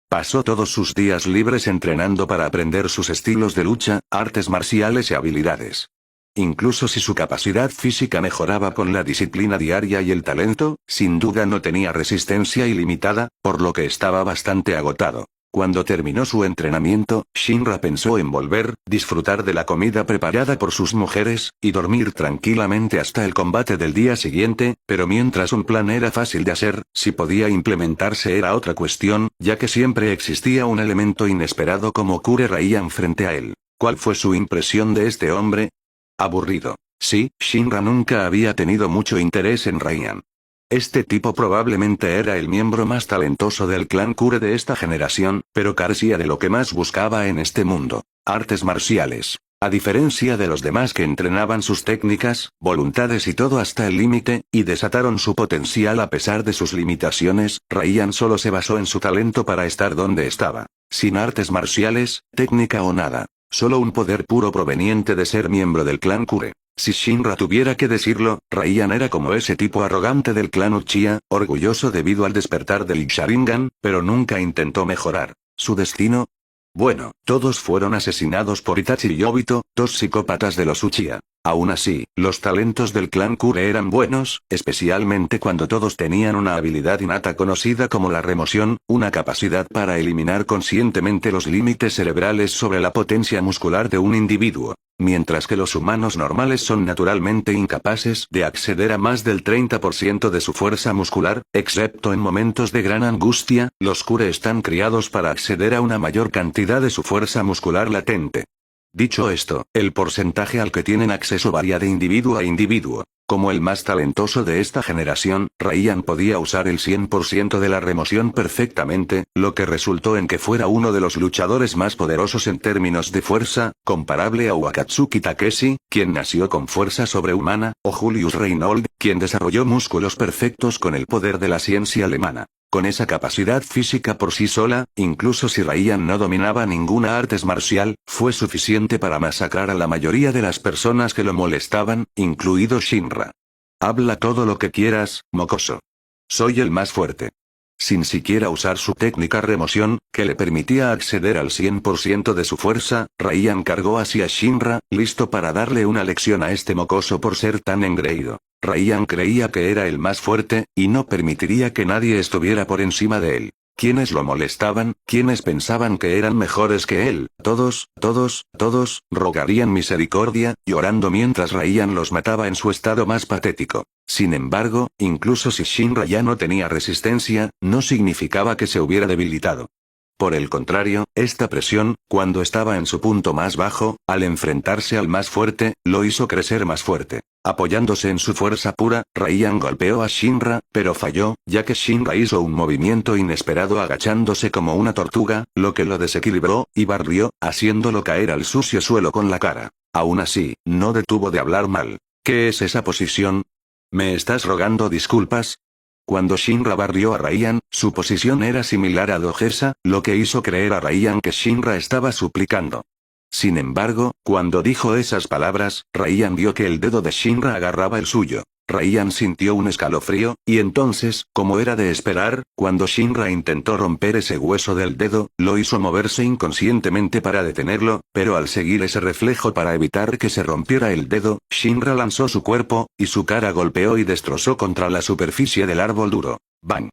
Pasó todos sus días libres entrenando para aprender sus estilos de lucha, artes marciales y habilidades. Incluso si su capacidad física mejoraba con la disciplina diaria y el talento, sin duda no tenía resistencia ilimitada, por lo que estaba bastante agotado. Cuando terminó su entrenamiento, Shinra pensó en volver, disfrutar de la comida preparada por sus mujeres, y dormir tranquilamente hasta el combate del día siguiente, pero mientras un plan era fácil de hacer, si podía implementarse era otra cuestión, ya que siempre existía un elemento inesperado como Kure Raihan frente a él. ¿Cuál fue su impresión de este hombre? Aburrido. Sí, Shinra nunca había tenido mucho interés en Raihan. Este tipo probablemente era el miembro más talentoso del clan Kure de esta generación, pero carecía de lo que más buscaba en este mundo: artes marciales. A diferencia de los demás que entrenaban sus técnicas, voluntades y todo hasta el límite, y desataron su potencial a pesar de sus limitaciones, Raihan solo se basó en su talento para estar donde estaba. Sin artes marciales, técnica o nada. Solo un poder puro proveniente de ser miembro del clan Kure. Si Shinra tuviera que decirlo, Raihan era como ese tipo arrogante del clan Uchiha, orgulloso debido al despertar del Sharingan, pero nunca intentó mejorar su destino. Bueno, todos fueron asesinados por Itachi y Obito, dos psicópatas de los Uchiha. Aún así, los talentos del clan Kure eran buenos, especialmente cuando todos tenían una habilidad innata conocida como la remoción, una capacidad para eliminar conscientemente los límites cerebrales sobre la potencia muscular de un individuo. Mientras que los humanos normales son naturalmente incapaces de acceder a más del 30% de su fuerza muscular, excepto en momentos de gran angustia, los Kure están criados para acceder a una mayor cantidad de su fuerza muscular latente. Dicho esto, el porcentaje al que tienen acceso varía de individuo a individuo. Como el más talentoso de esta generación, Raihan podía usar el 100% de la remoción perfectamente, lo que resultó en que fuera uno de los luchadores más poderosos en términos de fuerza, comparable a Wakatsuki Takeshi, quien nació con fuerza sobrehumana, o Julius Reynolds, quien desarrolló músculos perfectos con el poder de la ciencia alemana. Con esa capacidad física por sí sola, incluso si Raihan no dominaba ninguna artes marcial, fue suficiente para masacrar a la mayoría de las personas que lo molestaban, incluido Shinra. Habla todo lo que quieras, mocoso. Soy el más fuerte. Sin siquiera usar su técnica remoción, que le permitía acceder al 100% de su fuerza, Raihan cargó hacia Shinra, listo para darle una lección a este mocoso por ser tan engreído. Raihan creía que era el más fuerte, y no permitiría que nadie estuviera por encima de él. ¿Quiénes lo molestaban? ¿Quiénes pensaban que eran mejores que él? Todos, rogarían misericordia, llorando mientras Raihan los mataba en su estado más patético. Sin embargo, incluso si Shinra ya no tenía resistencia, no significaba que se hubiera debilitado. Por el contrario, esta presión, cuando estaba en su punto más bajo, al enfrentarse al más fuerte, lo hizo crecer más fuerte. Apoyándose en su fuerza pura, Raihan golpeó a Shinra, pero falló, ya que Shinra hizo un movimiento inesperado agachándose como una tortuga, lo que lo desequilibró, y barrió, haciéndolo caer al sucio suelo con la cara. Aún así, no detuvo de hablar mal. ¿Qué es esa posición? ¿Me estás rogando disculpas? Cuando Shinra barrió a Raihan, su posición era similar a Dogesa, lo que hizo creer a Raihan que Shinra estaba suplicando. Sin embargo, cuando dijo esas palabras, Raihan vio que el dedo de Shinra agarraba el suyo. Raihan sintió un escalofrío, y entonces, como era de esperar, cuando Shinra intentó romper ese hueso del dedo, lo hizo moverse inconscientemente para detenerlo, pero al seguir ese reflejo para evitar que se rompiera el dedo, Shinra lanzó su cuerpo, y su cara golpeó y destrozó contra la superficie del árbol duro. ¡Bang!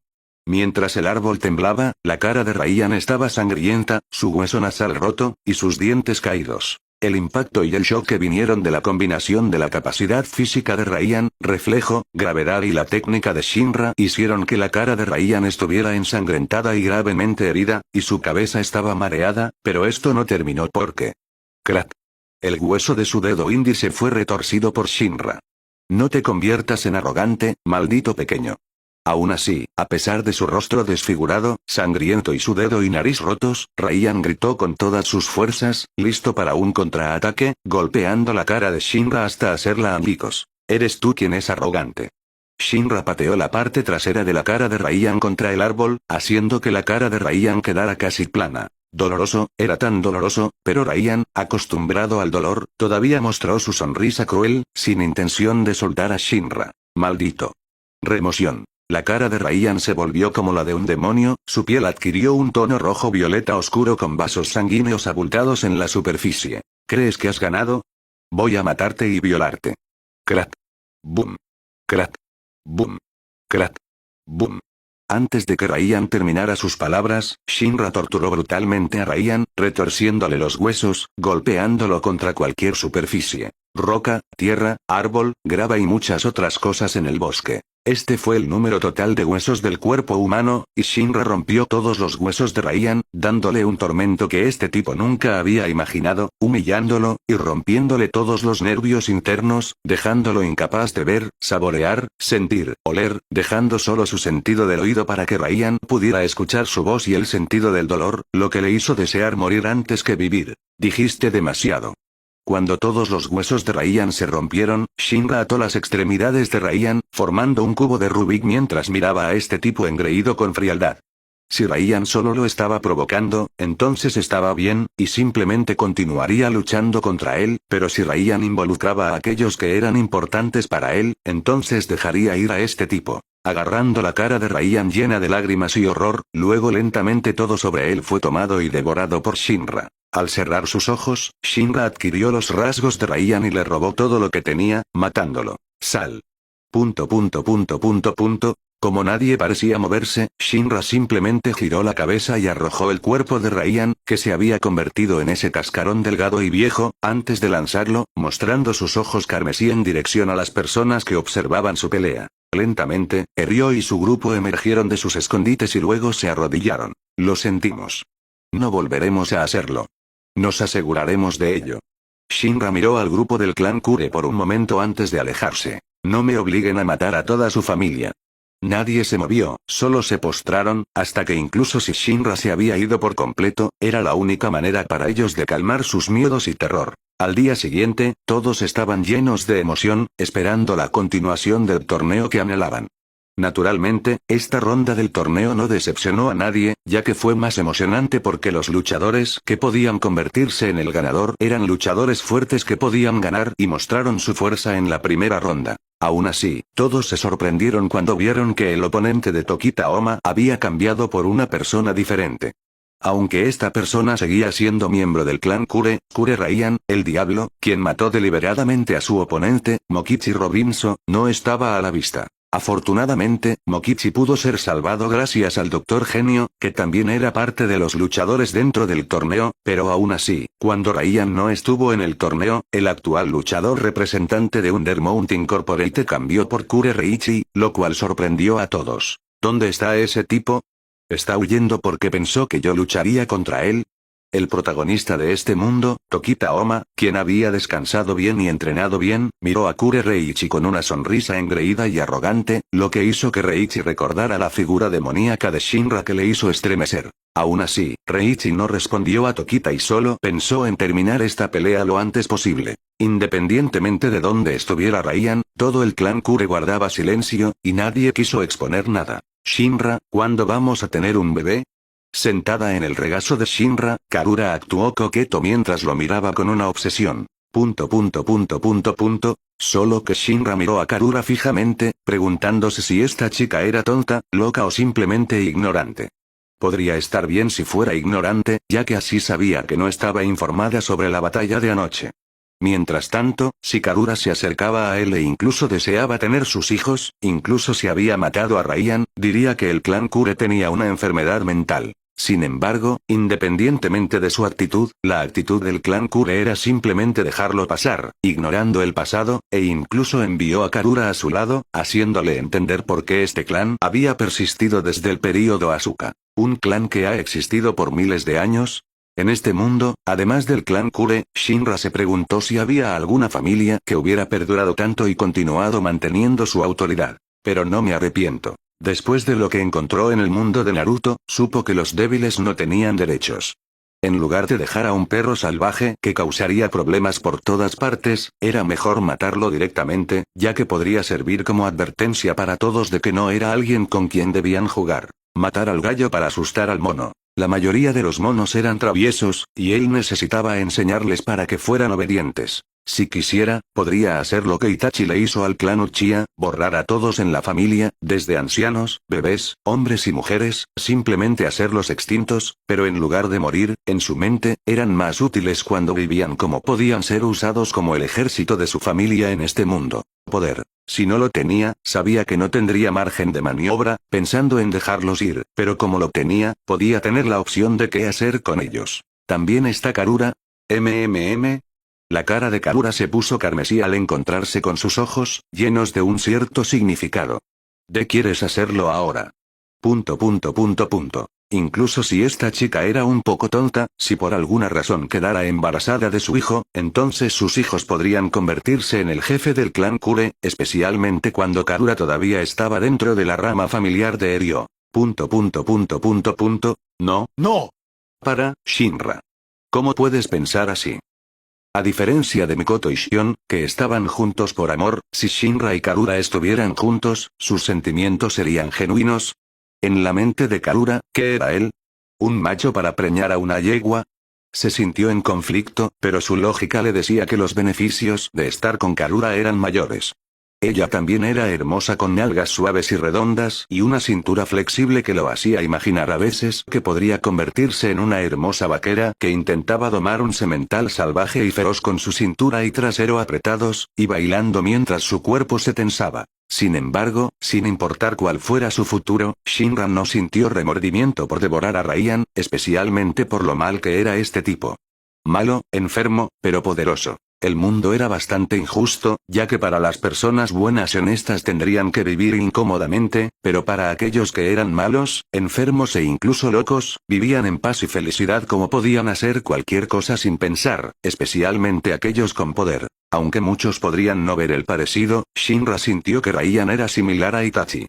Mientras el árbol temblaba, la cara de Raihan estaba sangrienta, su hueso nasal roto, y sus dientes caídos. El impacto y el shock que vinieron de la combinación de la capacidad física de Raihan, reflejo, gravedad y la técnica de Shinra hicieron que la cara de Raihan estuviera ensangrentada y gravemente herida, y su cabeza estaba mareada, pero esto no terminó porque... ¡Crack! El hueso de su dedo índice fue retorcido por Shinra. No te conviertas en arrogante, maldito pequeño. Aún así, a pesar de su rostro desfigurado, sangriento y su dedo y nariz rotos, Raihan gritó con todas sus fuerzas, listo para un contraataque, golpeando la cara de Shinra hasta hacerla añicos. ¿Eres tú quien es arrogante? Shinra pateó la parte trasera de la cara de Raihan contra el árbol, haciendo que la cara de Raihan quedara casi plana. Doloroso, era tan doloroso, pero Raihan, acostumbrado al dolor, todavía mostró su sonrisa cruel, sin intención de soltar a Shinra. Maldito. Remoción. La cara de Raihan se volvió como la de un demonio, su piel adquirió un tono rojo violeta oscuro con vasos sanguíneos abultados en la superficie. ¿Crees que has ganado? Voy a matarte y violarte. Crack. Boom. Crack. Boom. Crack. Boom. Antes de que Raihan terminara sus palabras, Shinra torturó brutalmente a Raihan, retorciéndole los huesos, golpeándolo contra cualquier superficie. Roca, tierra, árbol, grava y muchas otras cosas en el bosque. Este fue el número total de huesos del cuerpo humano, y Shinra rompió todos los huesos de Raihan, dándole un tormento que este tipo nunca había imaginado, humillándolo, y rompiéndole todos los nervios internos, dejándolo incapaz de ver, saborear, sentir, oler, dejando solo su sentido del oído para que Raihan pudiera escuchar su voz y el sentido del dolor, lo que le hizo desear morir antes que vivir. Dijiste demasiado. Cuando todos los huesos de Raihan se rompieron, Shinra ató las extremidades de Raihan, formando un cubo de Rubik mientras miraba a este tipo engreído con frialdad. Si Ryan solo lo estaba provocando, entonces estaba bien, y simplemente continuaría luchando contra él, pero si Ryan involucraba a aquellos que eran importantes para él, entonces dejaría ir a este tipo. Agarrando la cara de Ryan llena de lágrimas y horror, luego lentamente todo sobre él fue tomado y devorado por Shinra. Al cerrar sus ojos, Shinra adquirió los rasgos de Ryan y le robó todo lo que tenía, matándolo. Sal. Como nadie parecía moverse, Shinra simplemente giró la cabeza y arrojó el cuerpo de Ryan, que se había convertido en ese cascarón delgado y viejo, antes de lanzarlo, mostrando sus ojos carmesí en dirección a las personas que observaban su pelea. Lentamente, Ryo y su grupo emergieron de sus escondites y luego se arrodillaron. Lo sentimos. No volveremos a hacerlo. Nos aseguraremos de ello. Shinra miró al grupo del clan Kure por un momento antes de alejarse. No me obliguen a matar a toda su familia. Nadie se movió, solo se postraron, hasta que incluso si Shinra se había ido por completo, era la única manera para ellos de calmar sus miedos y terror. Al día siguiente, todos estaban llenos de emoción, esperando la continuación del torneo que anhelaban. Naturalmente, esta ronda del torneo no decepcionó a nadie, ya que fue más emocionante porque los luchadores que podían convertirse en el ganador eran luchadores fuertes que podían ganar y mostraron su fuerza en la primera ronda. Aún así, todos se sorprendieron cuando vieron que el oponente de Tokita Oma había cambiado por una persona diferente. Aunque esta persona seguía siendo miembro del clan Kure Ryan, el diablo, quien mató deliberadamente a su oponente, Mokichi Robinso, no estaba a la vista. Afortunadamente, Mokichi pudo ser salvado gracias al Dr. Genio, que también era parte de los luchadores dentro del torneo, pero aún así, cuando Ryan no estuvo en el torneo, el actual luchador representante de Undermount Incorporated cambió por Kure Reichi, lo cual sorprendió a todos. ¿Dónde está ese tipo? ¿Está huyendo porque pensó que yo lucharía contra él? El protagonista de este mundo, Tokita Oma, quien había descansado bien y entrenado bien, miró a Kure Reichi con una sonrisa engreída y arrogante, lo que hizo que Reichi recordara la figura demoníaca de Shinra que le hizo estremecer. Aún así, Reichi no respondió a Tokita y solo pensó en terminar esta pelea lo antes posible. Independientemente de dónde estuviera Ryan, todo el clan Kure guardaba silencio, y nadie quiso exponer nada. Shinra, ¿cuándo vamos a tener un bebé? Sentada en el regazo de Shinra, Karura actuó coqueto mientras lo miraba con una obsesión. Solo que Shinra miró a Karura fijamente, preguntándose si esta chica era tonta, loca o simplemente ignorante. Podría estar bien si fuera ignorante, ya que así sabía que no estaba informada sobre la batalla de anoche. Mientras tanto, si Karura se acercaba a él e incluso deseaba tener sus hijos, incluso si había matado a Ryan, diría que el clan Kure tenía una enfermedad mental. Sin embargo, independientemente de su actitud, la actitud del clan Kure era simplemente dejarlo pasar, ignorando el pasado, e incluso envió a Karura a su lado, haciéndole entender por qué este clan había persistido desde el período Asuka. Un clan que ha existido por miles de años. En este mundo, además del clan Kure, Shinra se preguntó si había alguna familia que hubiera perdurado tanto y continuado manteniendo su autoridad. Pero no me arrepiento. Después de lo que encontró en el mundo de Naruto, supo que los débiles no tenían derechos. En lugar de dejar a un perro salvaje que causaría problemas por todas partes, era mejor matarlo directamente, ya que podría servir como advertencia para todos de que no era alguien con quien debían jugar. Matar al gallo para asustar al mono. La mayoría de los monos eran traviesos, y él necesitaba enseñarles para que fueran obedientes. Si quisiera, podría hacer lo que Itachi le hizo al clan Uchiha, borrar a todos en la familia, desde ancianos, bebés, hombres y mujeres, simplemente hacerlos extintos, pero en lugar de morir, en su mente, eran más útiles cuando vivían como podían ser usados como el ejército de su familia en este mundo. Poder. Si no lo tenía, sabía que no tendría margen de maniobra, pensando en dejarlos ir, pero como lo tenía, podía tener la opción de qué hacer con ellos. También está Karura. La cara de Karura se puso carmesí al encontrarse con sus ojos, llenos de un cierto significado. ¿De quieres hacerlo ahora? Incluso si esta chica era un poco tonta, si por alguna razón quedara embarazada de su hijo, entonces sus hijos podrían convertirse en el jefe del clan Kure, especialmente cuando Karura todavía estaba dentro de la rama familiar de Ryo. No. No. Para, Shinra. ¿Cómo puedes pensar así? A diferencia de Mikoto y Shion, que estaban juntos por amor, si Shinra y Karura estuvieran juntos, sus sentimientos serían genuinos. En la mente de Karura, ¿qué era él? ¿Un macho para preñar a una yegua? Se sintió en conflicto, pero su lógica le decía que los beneficios de estar con Karura eran mayores. Ella también era hermosa con nalgas suaves y redondas y una cintura flexible que lo hacía imaginar a veces que podría convertirse en una hermosa vaquera que intentaba domar un semental salvaje y feroz con su cintura y trasero apretados, y bailando mientras su cuerpo se tensaba. Sin embargo, sin importar cuál fuera su futuro, Shinra no sintió remordimiento por devorar a Ryan, especialmente por lo mal que era este tipo. Malo, enfermo, pero poderoso. El mundo era bastante injusto, ya que para las personas buenas y honestas tendrían que vivir incómodamente, pero para aquellos que eran malos, enfermos e incluso locos, vivían en paz y felicidad como podían hacer cualquier cosa sin pensar, especialmente aquellos con poder. Aunque muchos podrían no ver el parecido, Shinra sintió que Ryan era similar a Itachi.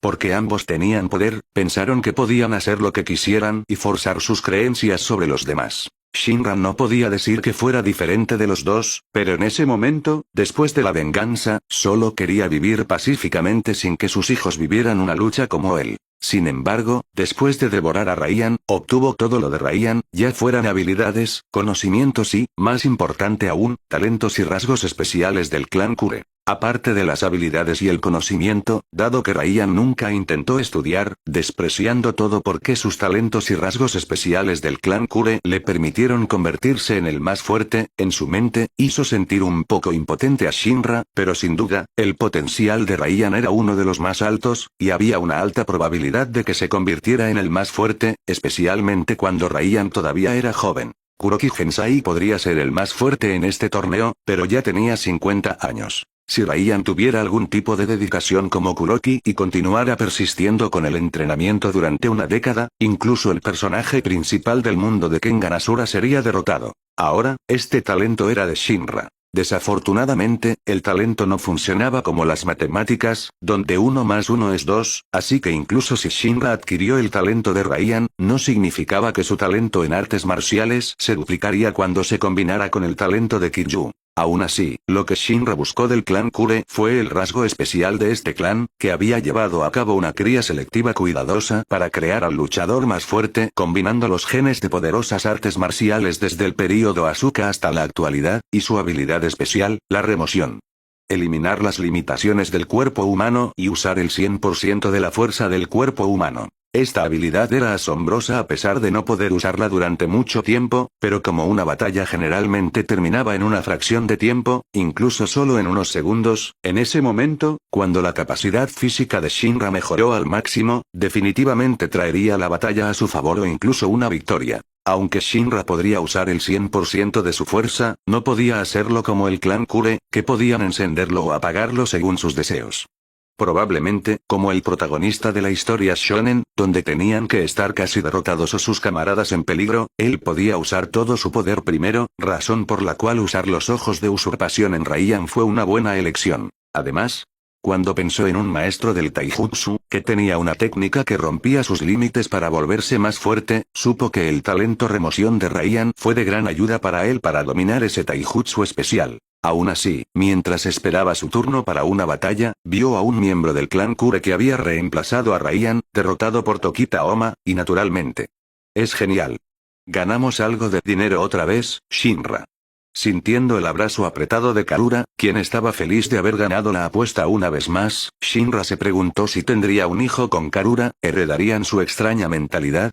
Porque ambos tenían poder, pensaron que podían hacer lo que quisieran y forzar sus creencias sobre los demás. Shinra no podía decir que fuera diferente de los dos, pero en ese momento, después de la venganza, solo quería vivir pacíficamente sin que sus hijos vivieran una lucha como él. Sin embargo, después de devorar a Ryan, obtuvo todo lo de Ryan, ya fueran habilidades, conocimientos y, más importante aún, talentos y rasgos especiales del clan Kure. Aparte de las habilidades y el conocimiento, dado que Ryan nunca intentó estudiar, despreciando todo porque sus talentos y rasgos especiales del clan Kure le permitieron convertirse en el más fuerte, en su mente, hizo sentir un poco impotente a Shinra, pero sin duda, el potencial de Ryan era uno de los más altos, y había una alta probabilidad de que se convirtiera en el más fuerte, especialmente cuando Ryan todavía era joven. Kuroki Gensai podría ser el más fuerte en este torneo, pero ya tenía 50 años. Si Ryan tuviera algún tipo de dedicación como Kuroki y continuara persistiendo con el entrenamiento durante una década, incluso el personaje principal del mundo de Kengan Asura sería derrotado. Ahora, este talento era de Shinra. Desafortunadamente, el talento no funcionaba como las matemáticas, donde 1 más 1 es 2, así que incluso si Shinra adquirió el talento de Ryan, no significaba que su talento en artes marciales se duplicaría cuando se combinara con el talento de Kiryu. Aún así, lo que Shinra buscó del clan Kure fue el rasgo especial de este clan, que había llevado a cabo una cría selectiva cuidadosa para crear al luchador más fuerte, combinando los genes de poderosas artes marciales desde el período Asuka hasta la actualidad, y su habilidad especial, la remoción. Eliminar las limitaciones del cuerpo humano y usar el 100% de la fuerza del cuerpo humano. Esta habilidad era asombrosa a pesar de no poder usarla durante mucho tiempo, pero como una batalla generalmente terminaba en una fracción de tiempo, incluso solo en unos segundos, en ese momento, cuando la capacidad física de Shinra mejoró al máximo, definitivamente traería la batalla a su favor o incluso una victoria. Aunque Shinra podría usar el 100% de su fuerza, no podía hacerlo como el clan Kure, que podían encenderlo o apagarlo según sus deseos. Probablemente, como el protagonista de la historia shonen, donde tenían que estar casi derrotados o sus camaradas en peligro, él podía usar todo su poder primero, razón por la cual usar los ojos de usurpación en Ryan fue una buena elección. Además, cuando pensó en un maestro del taijutsu, que tenía una técnica que rompía sus límites para volverse más fuerte, supo que el talento remoción de Ryan fue de gran ayuda para él para dominar ese taijutsu especial. Aún así, mientras esperaba su turno para una batalla, vio a un miembro del clan Kure que había reemplazado a Ryan, derrotado por Tokita Oma, y naturalmente. Es genial. Ganamos algo de dinero otra vez, Shinra. Sintiendo el abrazo apretado de Karura, quien estaba feliz de haber ganado la apuesta una vez más, Shinra se preguntó si tendría un hijo con Karura, ¿heredarían su extraña mentalidad?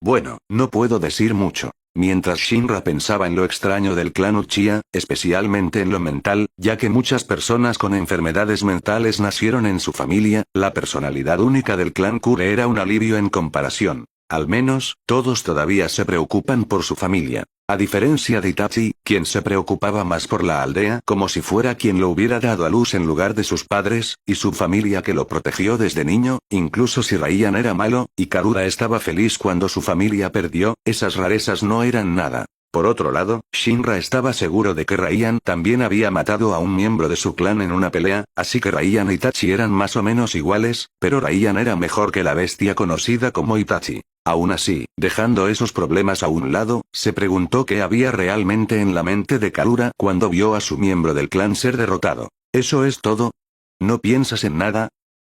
Bueno, no puedo decir mucho. Mientras Shinra pensaba en lo extraño del clan Uchiha, especialmente en lo mental, ya que muchas personas con enfermedades mentales nacieron en su familia, la personalidad única del clan Kure era un alivio en comparación. Al menos, todos todavía se preocupan por su familia. A diferencia de Itachi, quien se preocupaba más por la aldea como si fuera quien lo hubiera dado a luz en lugar de sus padres, y su familia que lo protegió desde niño, incluso si Ryan era malo, y Karura estaba feliz cuando su familia perdió, esas rarezas no eran nada. Por otro lado, Shinra estaba seguro de que Ryan también había matado a un miembro de su clan en una pelea, así que Ryan y Itachi eran más o menos iguales, pero Ryan era mejor que la bestia conocida como Itachi. Aún así, dejando esos problemas a un lado, se preguntó qué había realmente en la mente de Karura cuando vio a su miembro del clan ser derrotado. ¿Eso es todo? ¿No piensas en nada?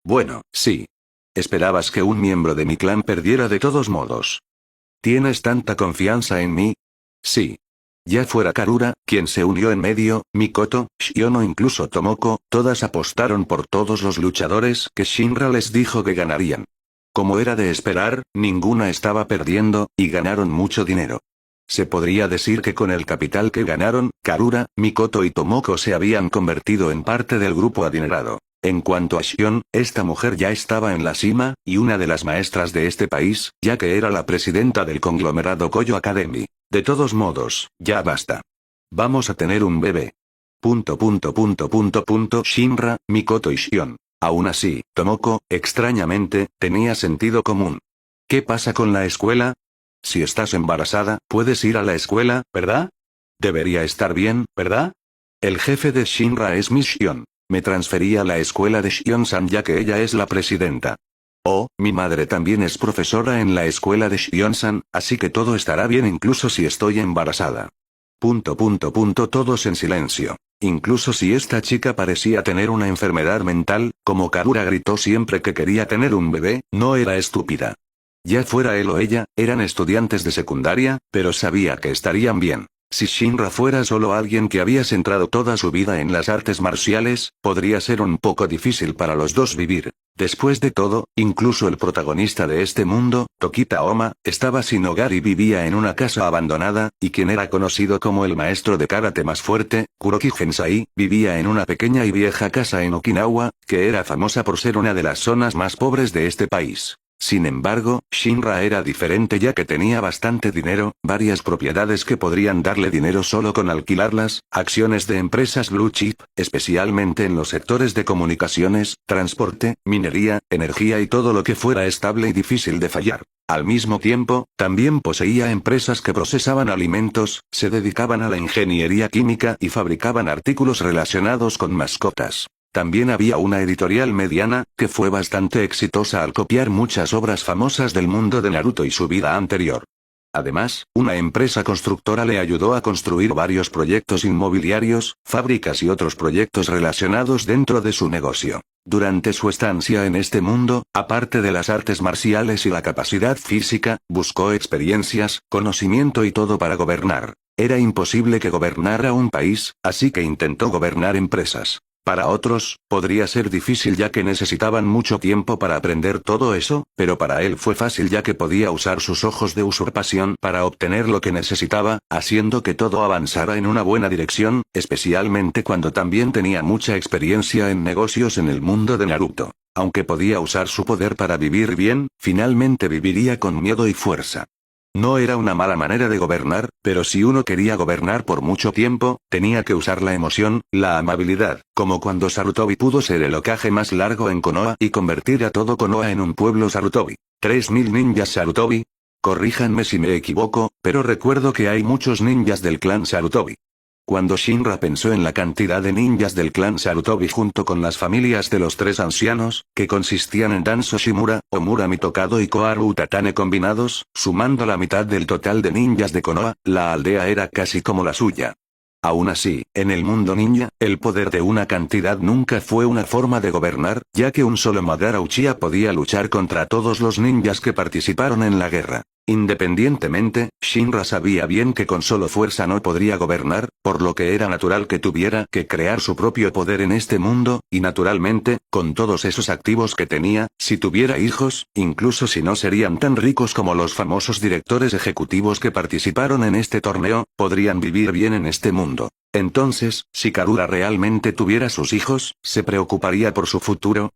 Bueno, sí. ¿Esperabas que un miembro de mi clan perdiera de todos modos? ¿Tienes tanta confianza en mí? Sí. Ya fuera Karura, quien se unió en medio, Mikoto, Shion o incluso Tomoko, todas apostaron por todos los luchadores que Shinra les dijo que ganarían. Como era de esperar, ninguna estaba perdiendo, y ganaron mucho dinero. Se podría decir que con el capital que ganaron, Karura, Mikoto y Tomoko se habían convertido en parte del grupo adinerado. En cuanto a Shion, esta mujer ya estaba en la cima, y una de las maestras de este país, ya que era la presidenta del conglomerado Koyo Academy. De todos modos, ya basta. Vamos a tener un bebé. Shinra, Mikoto y Shion. Aún así, Tomoko, extrañamente, tenía sentido común. ¿Qué pasa con la escuela? Si estás embarazada, puedes ir a la escuela, ¿verdad? Debería estar bien, ¿verdad? El jefe de Shinra es Miss Shion. Me transferí a la escuela de Shion-san ya que ella es la presidenta. Oh, mi madre también es profesora en la escuela de Shion-san, así que todo estará bien incluso si estoy embarazada. Todos en silencio. Incluso si esta chica parecía tener una enfermedad mental, como Karura gritó siempre que quería tener un bebé, no era estúpida. Ya fuera él o ella, eran estudiantes de secundaria, pero sabía que estarían bien. Si Shinra fuera solo alguien que había centrado toda su vida en las artes marciales, podría ser un poco difícil para los dos vivir. Después de todo, incluso el protagonista de este mundo, Tokita Oma, estaba sin hogar y vivía en una casa abandonada, y quien era conocido como el maestro de karate más fuerte, Kuroki Gensai, vivía en una pequeña y vieja casa en Okinawa, que era famosa por ser una de las zonas más pobres de este país. Sin embargo, Shinra era diferente ya que tenía bastante dinero, varias propiedades que podrían darle dinero solo con alquilarlas, acciones de empresas blue chip, especialmente en los sectores de comunicaciones, transporte, minería, energía y todo lo que fuera estable y difícil de fallar. Al mismo tiempo, también poseía empresas que procesaban alimentos, se dedicaban a la ingeniería química y fabricaban artículos relacionados con mascotas. También había una editorial mediana, que fue bastante exitosa al copiar muchas obras famosas del mundo de Naruto y su vida anterior. Además, una empresa constructora le ayudó a construir varios proyectos inmobiliarios, fábricas y otros proyectos relacionados dentro de su negocio. Durante su estancia en este mundo, aparte de las artes marciales y la capacidad física, buscó experiencias, conocimiento y todo para gobernar. Era imposible que gobernara un país, así que intentó gobernar empresas. Para otros, podría ser difícil ya que necesitaban mucho tiempo para aprender todo eso, pero para él fue fácil ya que podía usar sus ojos de usurpación para obtener lo que necesitaba, haciendo que todo avanzara en una buena dirección, especialmente cuando también tenía mucha experiencia en negocios en el mundo de Naruto. Aunque podía usar su poder para vivir bien, finalmente viviría con miedo y fuerza. No era una mala manera de gobernar, pero si uno quería gobernar por mucho tiempo, tenía que usar la emoción, la amabilidad, como cuando Sarutobi pudo ser el Hokage más largo en Konoha y convertir a todo Konoha en un pueblo Sarutobi. 3000 ninjas Sarutobi. Corríjanme si me equivoco, pero recuerdo que hay muchos ninjas del clan Sarutobi. Cuando Shinra pensó en la cantidad de ninjas del clan Sarutobi junto con las familias de los tres ancianos, que consistían en Danzo Shimura, Omura Mitokado y Koharu Utatane combinados, sumando la mitad del total de ninjas de Konoha, la aldea era casi como la suya. Aún así, en el mundo ninja, el poder de una cantidad nunca fue una forma de gobernar, ya que un solo Madara Uchiha podía luchar contra todos los ninjas que participaron en la guerra. Independientemente, Shinra sabía bien que con solo fuerza no podría gobernar, por lo que era natural que tuviera que crear su propio poder en este mundo, y naturalmente, con todos esos activos que tenía, si tuviera hijos, incluso si no serían tan ricos como los famosos directores ejecutivos que participaron en este torneo, podrían vivir bien en este mundo. Entonces, si Karura realmente tuviera sus hijos, ¿se preocuparía por su futuro?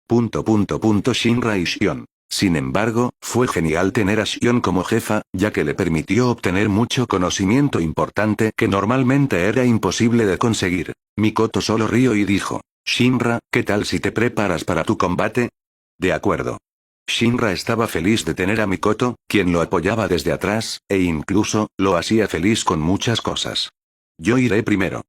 Shinra y Shion. Sin embargo, fue genial tener a Shion como jefa, ya que le permitió obtener mucho conocimiento importante que normalmente era imposible de conseguir. Mikoto solo rió y dijo, Shinra, ¿qué tal si te preparas para tu combate? De acuerdo. Shinra estaba feliz de tener a Mikoto, quien lo apoyaba desde atrás, e incluso, lo hacía feliz con muchas cosas. Yo iré primero.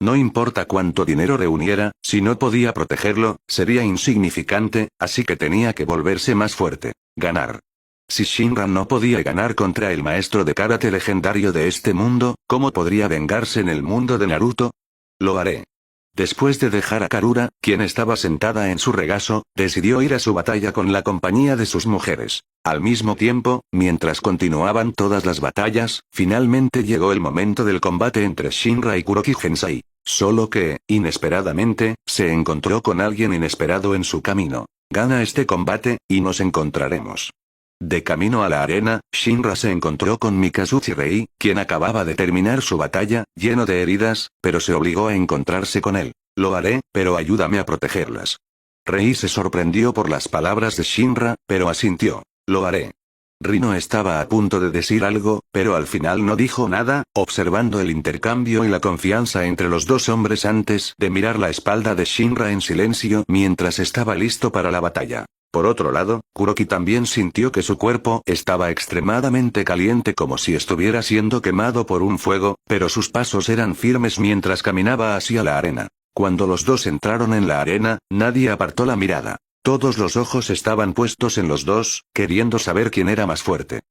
No importa cuánto dinero reuniera, si no podía protegerlo, sería insignificante, así que tenía que volverse más fuerte. Ganar. Si Shinra no podía ganar contra el maestro de karate legendario de este mundo, ¿cómo podría vengarse en el mundo de Naruto? Lo haré. Después de dejar a Karura, quien estaba sentada en su regazo, decidió ir a su batalla con la compañía de sus mujeres. Al mismo tiempo, mientras continuaban todas las batallas, finalmente llegó el momento del combate entre Shinra y Kuroki Gensai. Solo que, inesperadamente, se encontró con alguien inesperado en su camino. Gana este combate, y nos encontraremos. De camino a la arena, Shinra se encontró con Mikazuchi Rei, quien acababa de terminar su batalla, lleno de heridas, pero se obligó a encontrarse con él. Lo haré, pero ayúdame a protegerlas. Rei se sorprendió por las palabras de Shinra, pero asintió. Lo haré. Rino estaba a punto de decir algo, pero al final no dijo nada, observando el intercambio y la confianza entre los dos hombres antes de mirar la espalda de Shinra en silencio mientras estaba listo para la batalla. Por otro lado, Kuroki también sintió que su cuerpo estaba extremadamente caliente como si estuviera siendo quemado por un fuego, pero sus pasos eran firmes mientras caminaba hacia la arena. Cuando los dos entraron en la arena, nadie apartó la mirada. Todos los ojos estaban puestos en los dos, queriendo saber quién era más fuerte.